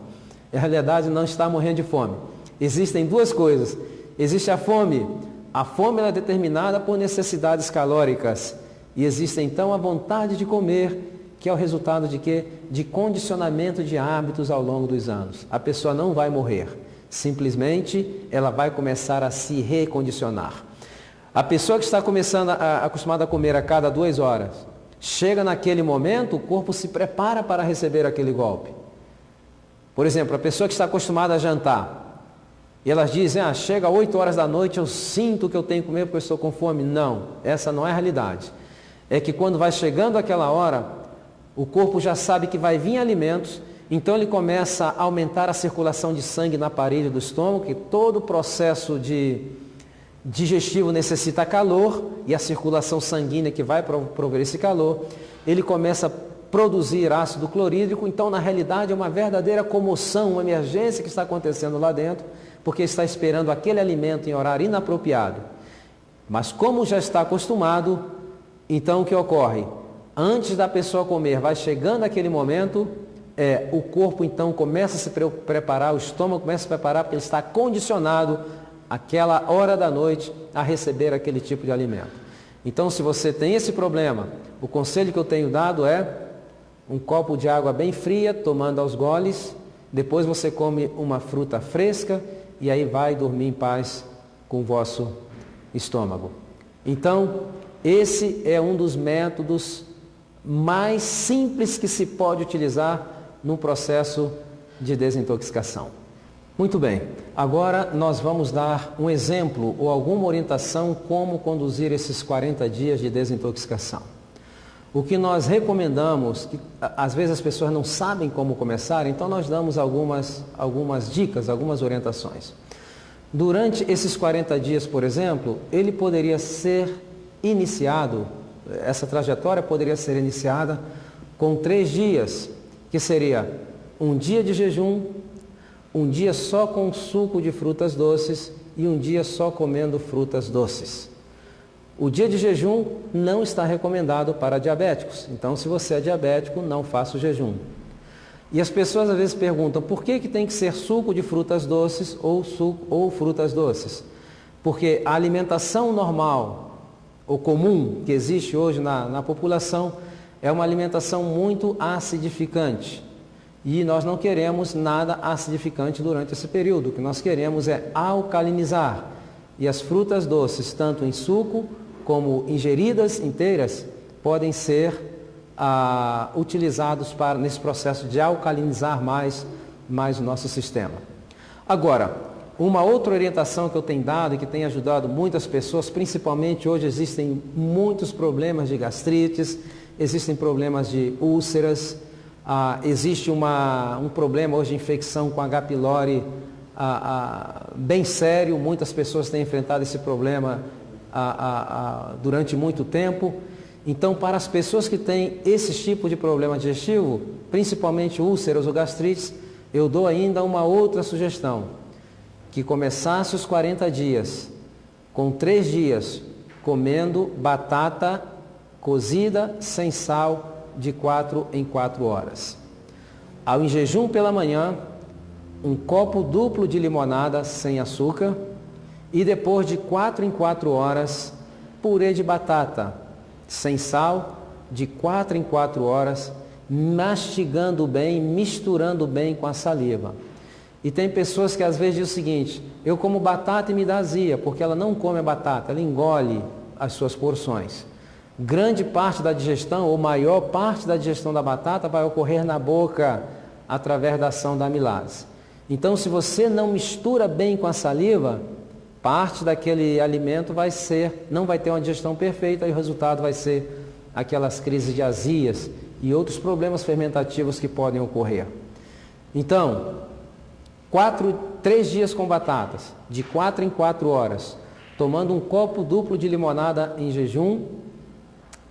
Speaker 1: Na realidade, não está morrendo de fome. Existem 2 coisas. Existe a fome. A fome ela é determinada por necessidades calóricas. E existe então a vontade de comer, que é o resultado de quê? De condicionamento de hábitos ao longo dos anos. A pessoa não vai morrer. Simplesmente, ela vai começar a se recondicionar. A pessoa que está acostumada a comer a cada 2 horas, chega naquele momento, o corpo se prepara para receber aquele golpe. Por exemplo, a pessoa que está acostumada a jantar, e elas dizem, chega às 8 horas da noite, eu sinto que eu tenho que comer porque eu estou com fome. Não, essa não é a realidade. É que quando vai chegando aquela hora, o corpo já sabe que vai vir alimentos, então ele começa a aumentar a circulação de sangue na parede do estômago, que todo o processo digestivo necessita calor, e a circulação sanguínea que vai prover esse calor, ele começa a produzir ácido clorídrico, então na realidade é uma verdadeira comoção, uma emergência que está acontecendo lá dentro, porque está esperando aquele alimento em horário inapropriado. Mas como já está acostumado, então o que ocorre? Antes da pessoa comer, vai chegando aquele momento, o corpo então começa a se preparar, o estômago começa a se preparar, porque ele está condicionado àquela hora da noite a receber aquele tipo de alimento. Então se você tem esse problema, o conselho que eu tenho dado é um copo de água bem fria, tomando aos goles, depois você come uma fruta fresca e aí vai dormir em paz com o vosso estômago. Então, esse é um dos métodos mais simples que se pode utilizar no processo de desintoxicação. Muito bem, agora nós vamos dar um exemplo ou alguma orientação como conduzir esses 40 dias de desintoxicação. O que nós recomendamos, que às vezes as pessoas não sabem como começar, então nós damos algumas dicas, algumas orientações. Durante esses 40 dias, por exemplo, ele poderia ser iniciado, essa trajetória poderia ser iniciada com 3 dias, que seria um dia de jejum, um dia só com suco de frutas doces e um dia só comendo frutas doces. O dia de jejum não está recomendado para diabéticos. Então, se você é diabético, não faça o jejum. E as pessoas às vezes perguntam, por que tem que ser suco de frutas doces ou frutas doces? Porque a alimentação normal ou comum que existe hoje na população é uma alimentação muito acidificante. E nós não queremos nada acidificante durante esse período. O que nós queremos é alcalinizar. E as frutas doces, tanto em suco como ingeridas inteiras, podem ser utilizados nesse processo de alcalinizar mais o nosso sistema. Agora, Uma outra orientação que eu tenho dado e que tem ajudado muitas pessoas, principalmente hoje existem muitos problemas de gastrites, existem problemas de úlceras, existe um problema hoje de infecção com H. pylori bem sério, muitas pessoas têm enfrentado esse problema durante muito tempo. Então, para as pessoas que têm esse tipo de problema digestivo, principalmente úlceras ou gastrites, eu dou ainda uma outra sugestão, que começasse os 40 dias, com 3 dias, comendo batata cozida sem sal de 4 em 4 horas. Ao em jejum pela manhã, um copo duplo de limonada sem açúcar e depois de 4 em 4 horas, purê de batata sem sal de 4 em 4 horas, mastigando bem, misturando bem com a saliva. E tem pessoas que às vezes dizem o seguinte: eu como batata e me dá azia, porque ela não come a batata, ela engole as suas porções. Grande parte da digestão, ou maior parte da digestão da batata vai ocorrer na boca, através da ação da amilase. Então, se você não mistura bem com a saliva, parte daquele alimento não vai ter uma digestão perfeita e o resultado vai ser aquelas crises de azias e outros problemas fermentativos que podem ocorrer. Então, 3 dias com batatas, de 4 em 4 horas, tomando um copo duplo de limonada em jejum.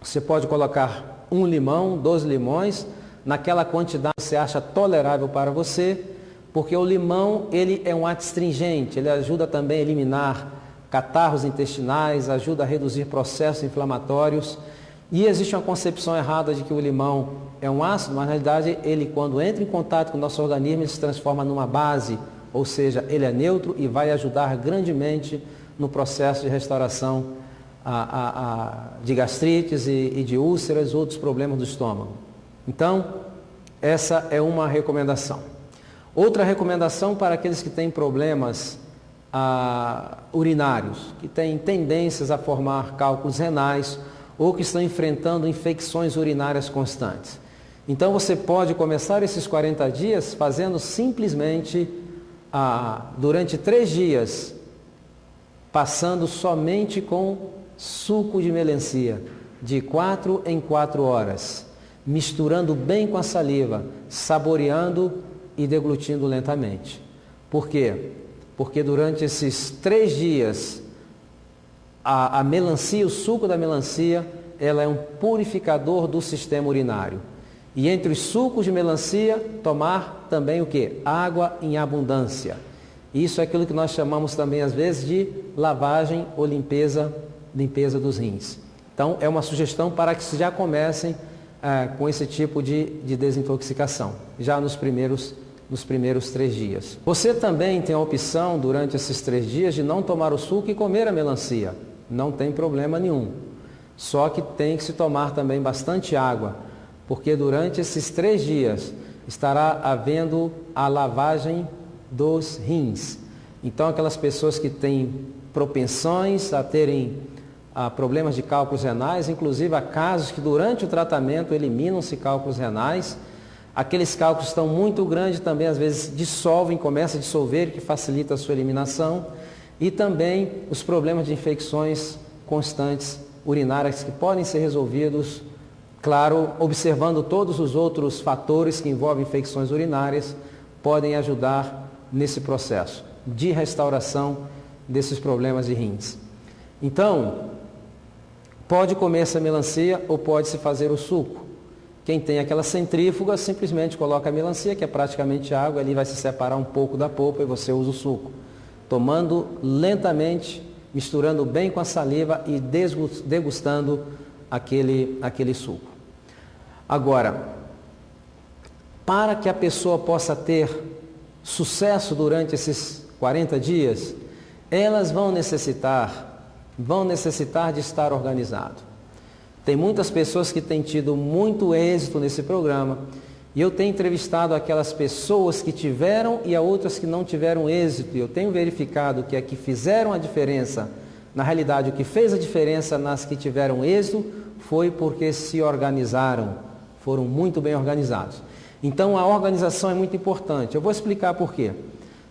Speaker 1: Você pode colocar 1 limão, 2 limões, naquela quantidade que você acha tolerável para você, porque o limão ele é um astringente, ele ajuda também a eliminar catarros intestinais, ajuda a reduzir processos inflamatórios. E existe uma concepção errada de que o limão é um ácido, mas na realidade ele, quando entra em contato com o nosso organismo, ele se transforma numa base, ou seja, ele é neutro e vai ajudar grandemente no processo de restauração de gastrites e de úlceras, outros problemas do estômago. Então, essa é uma recomendação. Outra recomendação para aqueles que têm problemas urinários, que têm tendências a formar cálculos renais ou que estão enfrentando infecções urinárias constantes. Então, você pode começar esses 40 dias fazendo simplesmente, durante 3 dias, passando somente com suco de melancia, de 4 em 4 horas, misturando bem com a saliva, saboreando e deglutindo lentamente. Por quê? Porque durante esses 3 dias, a melancia, o suco da melancia, ela é um purificador do sistema urinário. E entre os sucos de melancia, tomar também o quê? Água em abundância. Isso é aquilo que nós chamamos também às vezes de lavagem ou limpeza dos rins. Então, é uma sugestão para que já comecem com esse tipo de desintoxicação, já nos primeiros 3 dias. Você também tem a opção, durante esses 3 dias, de não tomar o suco e comer a melancia. Não tem problema nenhum. Só que tem que se tomar também bastante água, porque durante esses 3 dias estará havendo a lavagem dos rins. Então, aquelas pessoas que têm propensões a terem problemas de cálculos renais, inclusive há casos que durante o tratamento eliminam-se cálculos renais. Aqueles cálculos estão muito grandes também, às vezes dissolvem, começam a dissolver, que facilita a sua eliminação. E também os problemas de infecções constantes urinárias que podem ser resolvidos, claro, observando todos os outros fatores que envolvem infecções urinárias, podem ajudar nesse processo de restauração desses problemas de rins. Então, pode comer essa melancia ou pode-se fazer o suco. Quem tem aquela centrífuga, simplesmente coloca a melancia, que é praticamente água, ali vai se separar um pouco da polpa e você usa o suco. Tomando lentamente, misturando bem com a saliva e degustando aquele suco. Agora, para que a pessoa possa ter sucesso durante esses 40 dias, elas vão necessitar de estar organizado. Tem muitas pessoas que têm tido muito êxito nesse programa e eu tenho entrevistado aquelas pessoas que tiveram e a outras que não tiveram êxito. E eu tenho verificado que a que fizeram a diferença, na realidade o que fez a diferença nas que tiveram êxito foi porque se organizaram, foram muito bem organizados. Então a organização é muito importante. Eu vou explicar por quê.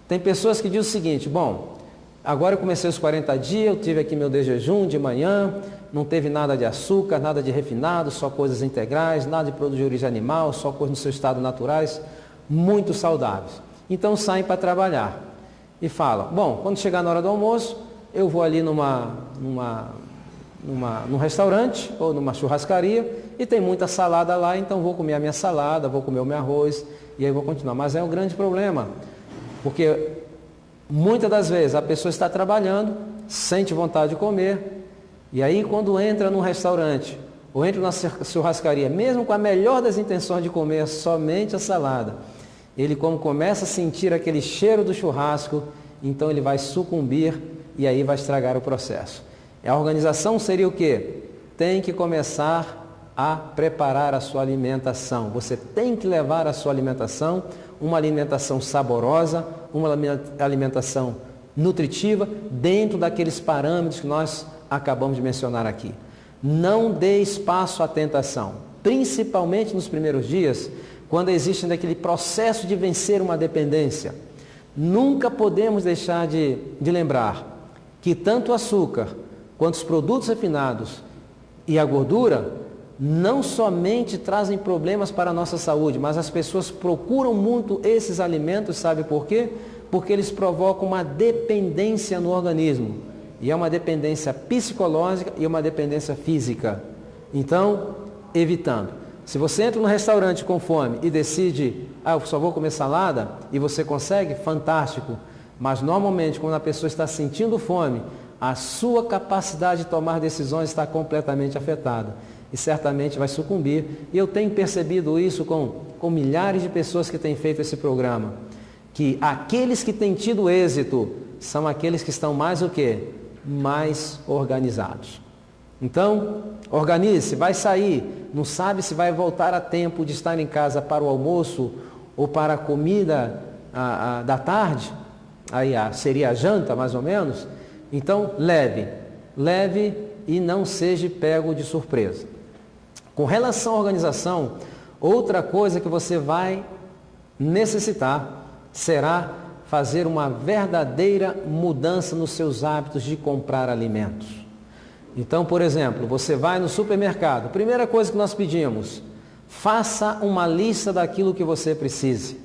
Speaker 1: Tem pessoas que dizem o seguinte, bom, agora eu comecei os 40 dias, eu tive aqui meu de jejum de manhã, não teve nada de açúcar, nada de refinado, só coisas integrais, nada de produto de origem animal, só coisas no seu estado naturais, muito saudáveis. Então saem para trabalhar e falam, bom, quando chegar na hora do almoço, eu vou ali num restaurante ou numa churrascaria e tem muita salada lá, então vou comer a minha salada, vou comer o meu arroz e aí vou continuar. Mas é um grande problema, porque muitas das vezes a pessoa está trabalhando, sente vontade de comer, e aí quando entra num restaurante ou entra na churrascaria, mesmo com a melhor das intenções de comer somente a salada, ele como começa a sentir aquele cheiro do churrasco, então ele vai sucumbir e aí vai estragar o processo. A organização seria o quê? Tem que começar a preparar a sua alimentação. Você tem que levar a sua alimentação, uma alimentação saborosa, uma alimentação nutritiva, dentro daqueles parâmetros que nós acabamos de mencionar aqui. Não dê espaço à tentação, principalmente nos primeiros dias, quando existe aquele processo de vencer uma dependência. Nunca podemos deixar de lembrar que tanto o açúcar quanto os produtos refinados e a gordura não somente trazem problemas para a nossa saúde, mas as pessoas procuram muito esses alimentos, sabe por quê? Porque eles provocam uma dependência no organismo. E é uma dependência psicológica e uma dependência física. Então, evitando. Se você entra no restaurante com fome e decide, eu só vou comer salada, e você consegue, fantástico. Mas normalmente, quando a pessoa está sentindo fome, a sua capacidade de tomar decisões está completamente afetada. E certamente vai sucumbir. E eu tenho percebido isso com milhares de pessoas que têm feito esse programa. Que aqueles que têm tido êxito são aqueles que estão mais o quê? Mais organizados. Então, organize-se, vai sair, não sabe se vai voltar a tempo de estar em casa para o almoço ou para a comida da tarde, aí seria a janta mais ou menos. Então, leve e não seja pego de surpresa. Com relação à organização, outra coisa que você vai necessitar será fazer uma verdadeira mudança nos seus hábitos de comprar alimentos. Então, por exemplo, você vai no supermercado, primeira coisa que nós pedimos, faça uma lista daquilo que você precise.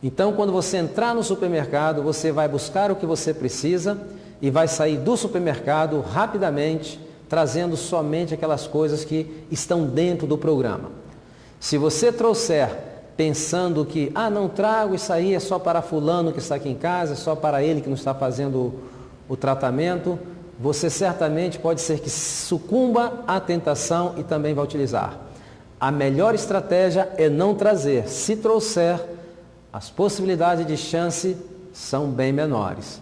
Speaker 1: Então, quando você entrar no supermercado, você vai buscar o que você precisa e vai sair do supermercado rapidamente, trazendo somente aquelas coisas que estão dentro do programa. Se você trouxer pensando que, não trago, isso aí é só para fulano que está aqui em casa, é só para ele que não está fazendo o tratamento, você certamente pode ser que sucumba à tentação e também vai utilizar. A melhor estratégia é não trazer. Se trouxer, as possibilidades de chance são bem menores.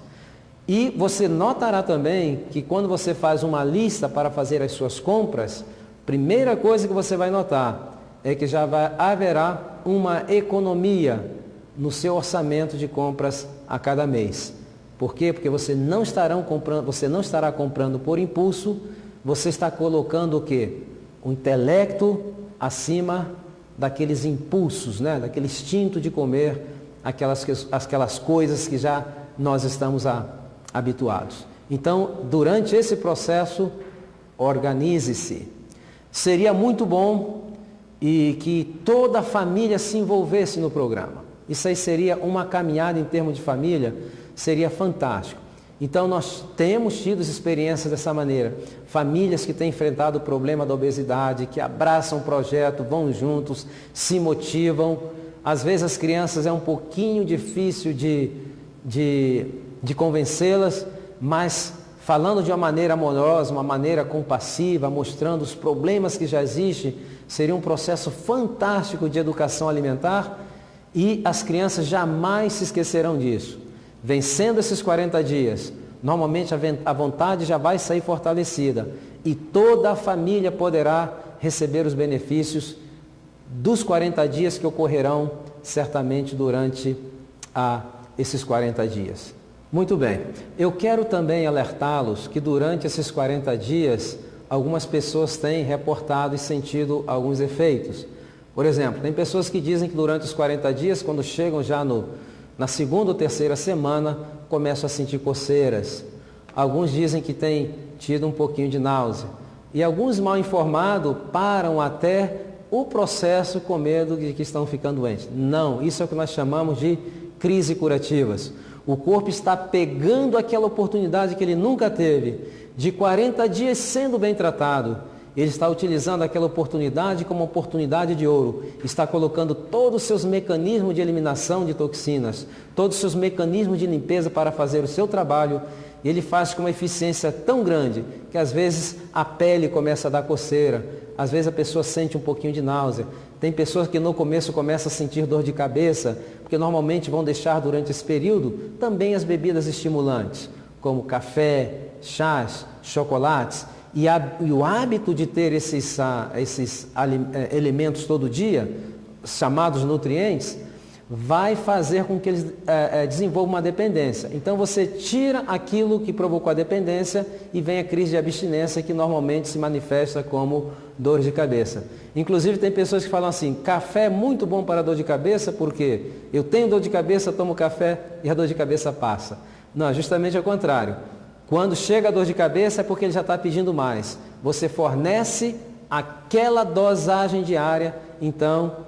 Speaker 1: E você notará também que quando você faz uma lista para fazer as suas compras, primeira coisa que você vai notar é que já haverá uma economia no seu orçamento de compras a cada mês. Por quê? Porque você não estará comprando por impulso, você está colocando o quê? O intelecto acima daqueles impulsos, né? Daquele instinto de comer aquelas coisas que já nós estamos habituados. Então, durante esse processo, organize-se. Seria muito bom e que toda a família se envolvesse no programa. Isso aí seria uma caminhada em termos de família, seria fantástico. Então nós temos tido experiências dessa maneira. Famílias que têm enfrentado o problema da obesidade, que abraçam o projeto, vão juntos, se motivam. Às vezes as crianças é um pouquinho difícil de convencê-las, mas falando de uma maneira amorosa, uma maneira compassiva, mostrando os problemas que já existem, seria um processo fantástico de educação alimentar e as crianças jamais se esquecerão disso. Vencendo esses 40 dias, normalmente a vontade já vai sair fortalecida e toda a família poderá receber os benefícios dos 40 dias que ocorrerão certamente durante esses 40 dias. Muito bem, eu quero também alertá-los que durante esses 40 dias, algumas pessoas têm reportado e sentido alguns efeitos. Por exemplo, tem pessoas que dizem que durante os 40 dias, quando chegam já Na segunda ou terceira semana, começam a sentir coceiras. Alguns dizem que têm tido um pouquinho de náusea. E alguns mal informados param até o processo com medo de que estão ficando doentes. Não, isso é o que nós chamamos de crises curativas. O corpo está pegando aquela oportunidade que ele nunca teve, de 40 dias sendo bem tratado. Ele está utilizando aquela oportunidade como oportunidade de ouro. Está colocando todos os seus mecanismos de eliminação de toxinas, todos os seus mecanismos de limpeza para fazer o seu trabalho. E ele faz com uma eficiência tão grande que às vezes a pele começa a dar coceira, às vezes a pessoa sente um pouquinho de náusea. Tem pessoas que no começo começam a sentir dor de cabeça, porque normalmente vão deixar durante esse período também as bebidas estimulantes, como café, chás, chocolates. E o hábito de ter esses elementos todo dia, chamados nutrientes, vai fazer com que eles desenvolvam uma dependência. Então você tira aquilo que provocou a dependência e vem a crise de abstinência, que normalmente se manifesta como dor de cabeça. Inclusive tem pessoas que falam assim: café é muito bom para dor de cabeça, porque eu tenho dor de cabeça, tomo café e a dor de cabeça passa. Não, justamente ao contrário. Quando chega a dor de cabeça é porque ele já está pedindo mais. Você fornece aquela dosagem diária, então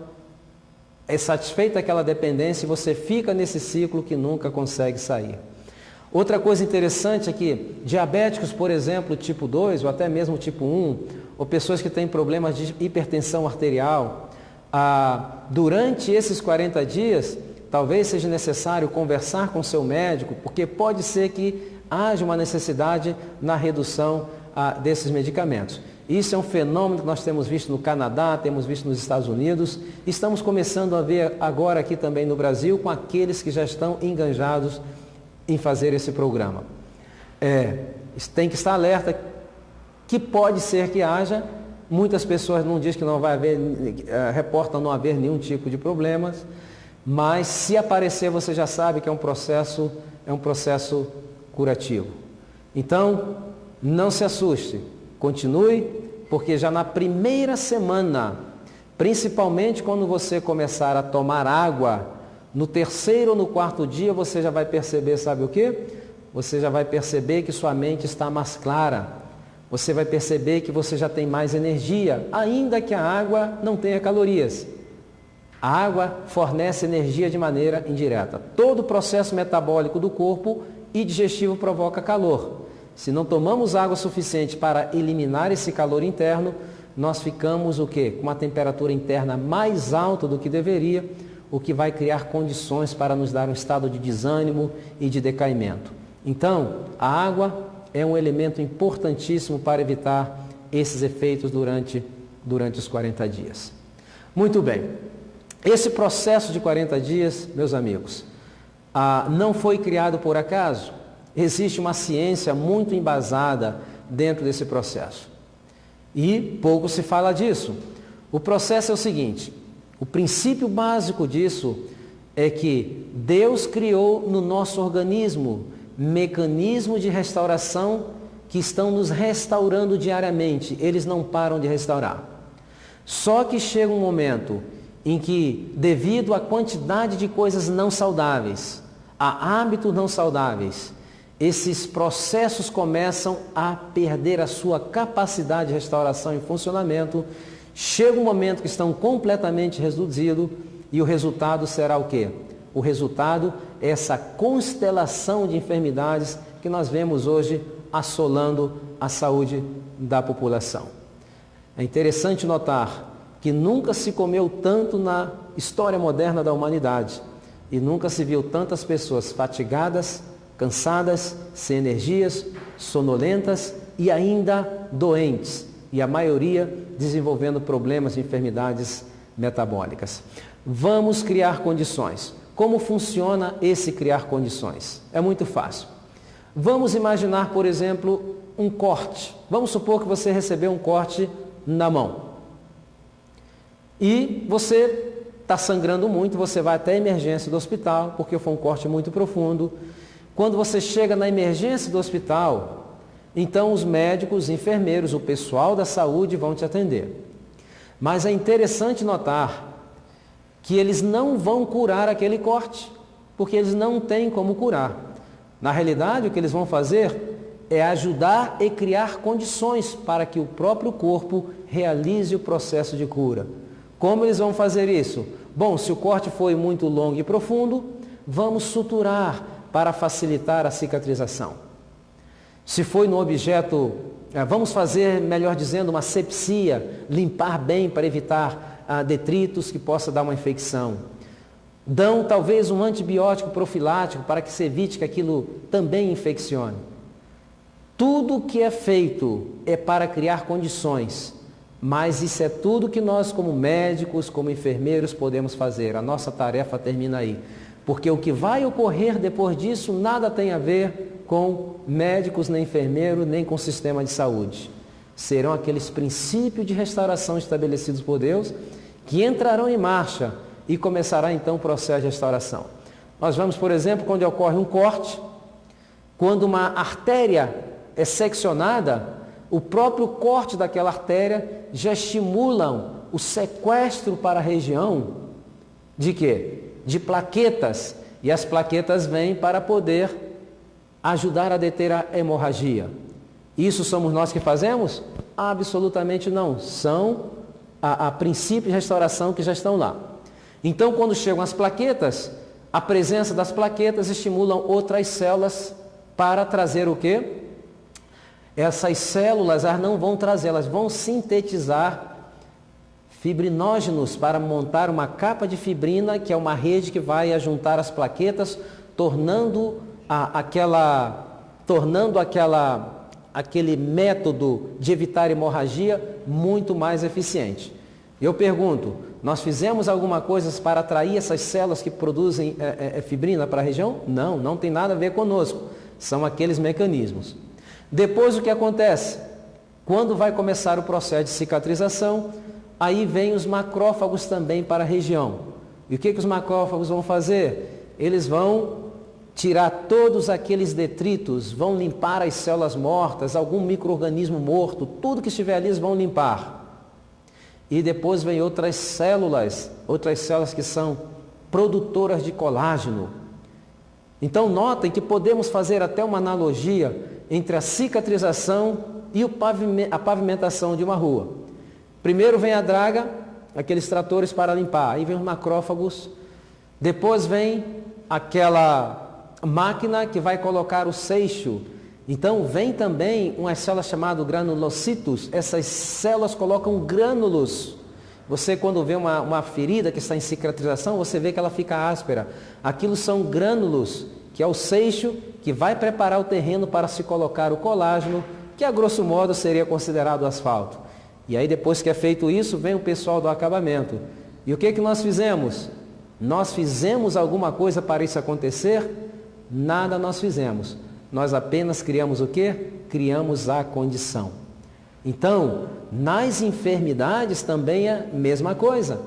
Speaker 1: é satisfeita aquela dependência e você fica nesse ciclo que nunca consegue sair. Outra coisa interessante é que diabéticos, por exemplo, tipo 2 ou até mesmo tipo 1, ou pessoas que têm problemas de hipertensão arterial, durante esses 40 dias, talvez seja necessário conversar com seu médico, porque pode ser que haja uma necessidade na redução desses medicamentos. Isso é um fenômeno que nós temos visto no Canadá, temos visto nos Estados Unidos, estamos começando a ver agora aqui também no Brasil com aqueles que já estão enganjados em fazer esse programa. Tem que estar alerta que pode ser que haja, muitas pessoas não dizem que não vai haver, reportam não haver nenhum tipo de problemas, mas se aparecer você já sabe que é um processo curativo. Então, não se assuste, continue, porque já na primeira semana, principalmente quando você começar a tomar água, no terceiro ou no quarto dia você já vai perceber, sabe o quê? Você já vai perceber que sua mente está mais clara, você vai perceber que você já tem mais energia, ainda que a água não tenha calorias. A água fornece energia de maneira indireta. Todo o processo metabólico do corpo e digestivo provoca calor. Se não tomamos água suficiente para eliminar esse calor interno, nós ficamos o quê? Com uma temperatura interna mais alta do que deveria, o que vai criar condições para nos dar um estado de desânimo e de decaimento. Então, a água é um elemento importantíssimo para evitar esses efeitos durante os 40 dias. Muito bem. Esse processo de 40 dias, meus amigos, não foi criado por acaso. Existe uma ciência muito embasada dentro desse processo. E pouco se fala disso. O processo é o seguinte: o princípio básico disso é que Deus criou no nosso organismo mecanismos de restauração que estão nos restaurando diariamente. Eles não param de restaurar. Só que chega um momento em que, devido à quantidade de coisas não saudáveis, a hábitos não saudáveis, esses processos começam a perder a sua capacidade de restauração e funcionamento. Chega um momento que estão completamente reduzidos e o resultado será o quê? O resultado é essa constelação de enfermidades que nós vemos hoje assolando a saúde da população. É interessante notar que nunca se comeu tanto na história moderna da humanidade e nunca se viu tantas pessoas fatigadas, cansadas, sem energias, sonolentas e ainda doentes, e a maioria desenvolvendo problemas de enfermidades metabólicas. Vamos criar condições. Como funciona esse criar condições? É muito fácil. Vamos imaginar, por exemplo, um corte. Vamos supor que você recebeu um corte na mão. E você está sangrando muito, você vai até a emergência do hospital, porque foi um corte muito profundo. Quando você chega na emergência do hospital, então os médicos, os enfermeiros, o pessoal da saúde vão te atender. Mas é interessante notar que eles não vão curar aquele corte. porque eles não têm como curar. Na realidade, o que eles vão fazer é ajudar e criar condições para que o próprio corpo realize o processo de cura. Como eles vão fazer isso? Bom, se o corte foi muito longo e profundo, vamos suturar para facilitar a cicatrização. Se foi no objeto, vamos fazer, melhor dizendo, uma sepsia, limpar bem para evitar detritos que possa dar uma infecção. Dão talvez um antibiótico profilático para que se evite que aquilo também infeccione. Tudo que é feito é para criar condições, mas isso é tudo que nós como médicos, como enfermeiros podemos fazer. A nossa tarefa termina aí, porque o que vai ocorrer depois disso nada tem a ver com médicos, nem enfermeiros, nem com o sistema de saúde. Serão aqueles princípios de restauração estabelecidos por Deus que entrarão em marcha e começará então o processo de restauração. Nós vamos, por exemplo, quando ocorre um corte, quando uma artéria é seccionada, o próprio corte daquela artéria já estimulam o sequestro para a região de quê? De plaquetas. E as plaquetas vêm para poder ajudar a deter a hemorragia. Isso somos nós que fazemos? Absolutamente não. São a princípios de restauração que já estão lá. Então, quando chegam as plaquetas, a presença das plaquetas estimulam outras células para trazer o quê? Essas células elas não vão trazer, elas vão sintetizar fibrinógenos para montar uma capa de fibrina, que é uma rede que vai juntar as plaquetas, tornando aquele método de evitar hemorragia muito mais eficiente. Eu pergunto, nós fizemos alguma coisa para atrair essas células que produzem fibrina para a região? Não, não tem nada a ver conosco. São aqueles mecanismos. Depois o que acontece? Quando vai começar o processo de cicatrização, aí vem os macrófagos também para a região. E o que os macrófagos vão fazer? Eles vão tirar todos aqueles detritos, vão limpar as células mortas, algum micro-organismo morto, tudo que estiver ali eles vão limpar. E depois vem outras células que são produtoras de colágeno. Então notem que podemos fazer até uma analogia entre a cicatrização e a pavimentação de uma rua. Primeiro vem a draga, aqueles tratores para limpar, aí vem os macrófagos, depois vem aquela máquina que vai colocar o seixo. Então vem também uma célula chamada granulocitos, essas células colocam grânulos. Você quando vê uma ferida que está em cicatrização, você vê que ela fica áspera. Aquilo são grânulos, que é o seixo que vai preparar o terreno para se colocar o colágeno, que a grosso modo seria considerado asfalto. E aí depois que é feito isso, vem o pessoal do acabamento. E o que nós fizemos? Nós fizemos alguma coisa para isso acontecer? Nada nós fizemos. Nós apenas criamos o quê? Criamos a condição. Então, nas enfermidades também é a mesma coisa.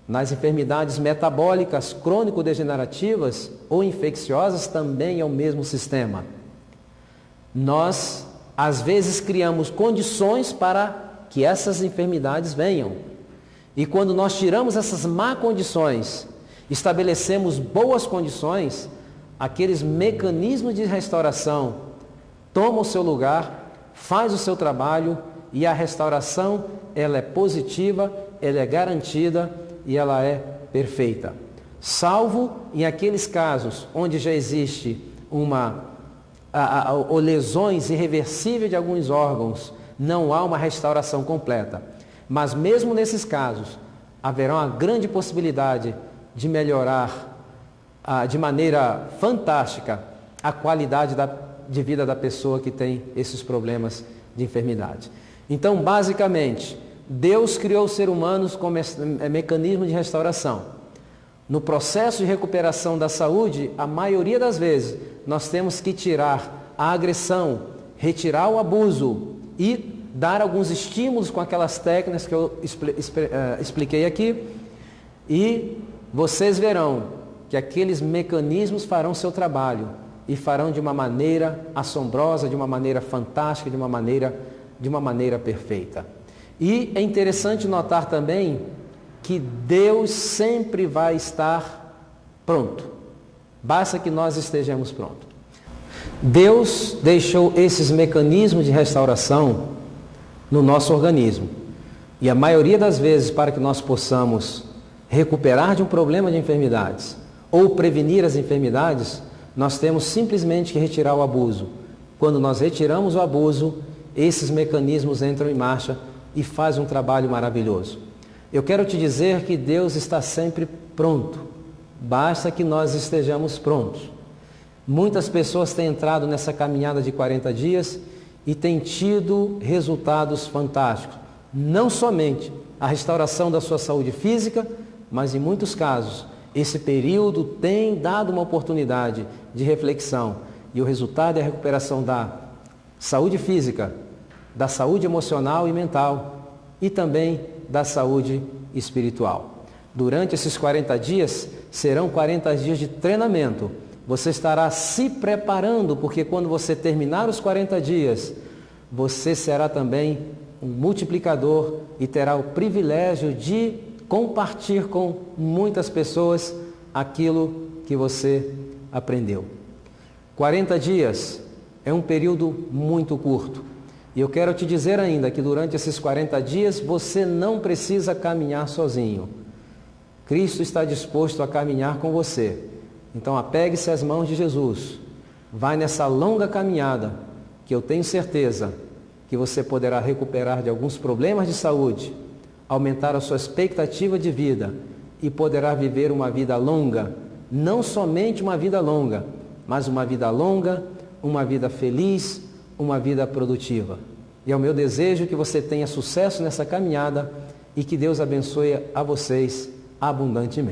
Speaker 1: Nas enfermidades metabólicas, crônico-degenerativas ou infecciosas também é o mesmo sistema. Nós, às vezes, criamos condições para que essas enfermidades venham. E quando nós tiramos essas má condições, estabelecemos boas condições, aqueles mecanismos de restauração tomam o seu lugar, faz o seu trabalho e a restauração ela é positiva, ela é garantida e ela é perfeita. Salvo em aqueles casos onde já existe lesões irreversíveis de alguns órgãos, não há uma restauração completa. Mas mesmo nesses casos, haverá uma grande possibilidade de melhorar de maneira fantástica a qualidade de vida da pessoa que tem esses problemas de enfermidade. Então, basicamente, Deus criou os seres humanos como mecanismo de restauração. No processo de recuperação da saúde, a maioria das vezes, nós temos que tirar a agressão, retirar o abuso e dar alguns estímulos com aquelas técnicas que eu expliquei aqui. E vocês verão que aqueles mecanismos farão seu trabalho e farão de uma maneira assombrosa, de uma maneira fantástica, de uma maneira perfeita. E é interessante notar também que Deus sempre vai estar pronto. Basta que nós estejamos prontos. Deus deixou esses mecanismos de restauração no nosso organismo. E a maioria das vezes, para que nós possamos recuperar de um problema de enfermidades ou prevenir as enfermidades, nós temos simplesmente que retirar o abuso. Quando nós retiramos o abuso, esses mecanismos entram em marcha e fazem um trabalho maravilhoso. Eu quero te dizer que Deus está sempre pronto. Basta que nós estejamos prontos. Muitas pessoas têm entrado nessa caminhada de 40 dias e têm tido resultados fantásticos. Não somente a restauração da sua saúde física, mas em muitos casos, esse período tem dado uma oportunidade de reflexão. E o resultado é a recuperação da saúde física, da saúde emocional e mental e também da saúde espiritual. Durante esses 40 dias, serão 40 dias de treinamento. Você estará se preparando, porque quando você terminar os 40 dias, você será também um multiplicador e terá o privilégio de compartilhar com muitas pessoas aquilo que você aprendeu. 40 dias é um período muito curto. E eu quero te dizer ainda que durante esses 40 dias você não precisa caminhar sozinho. Cristo está disposto a caminhar com você. Então apegue-se às mãos de Jesus. Vai nessa longa caminhada que eu tenho certeza que você poderá recuperar de alguns problemas de saúde, aumentar a sua expectativa de vida e poderá viver uma vida longa, não somente uma vida longa, mas uma vida longa, uma vida feliz, uma vida produtiva. E é o meu desejo que você tenha sucesso nessa caminhada e que Deus abençoe a vocês abundantemente.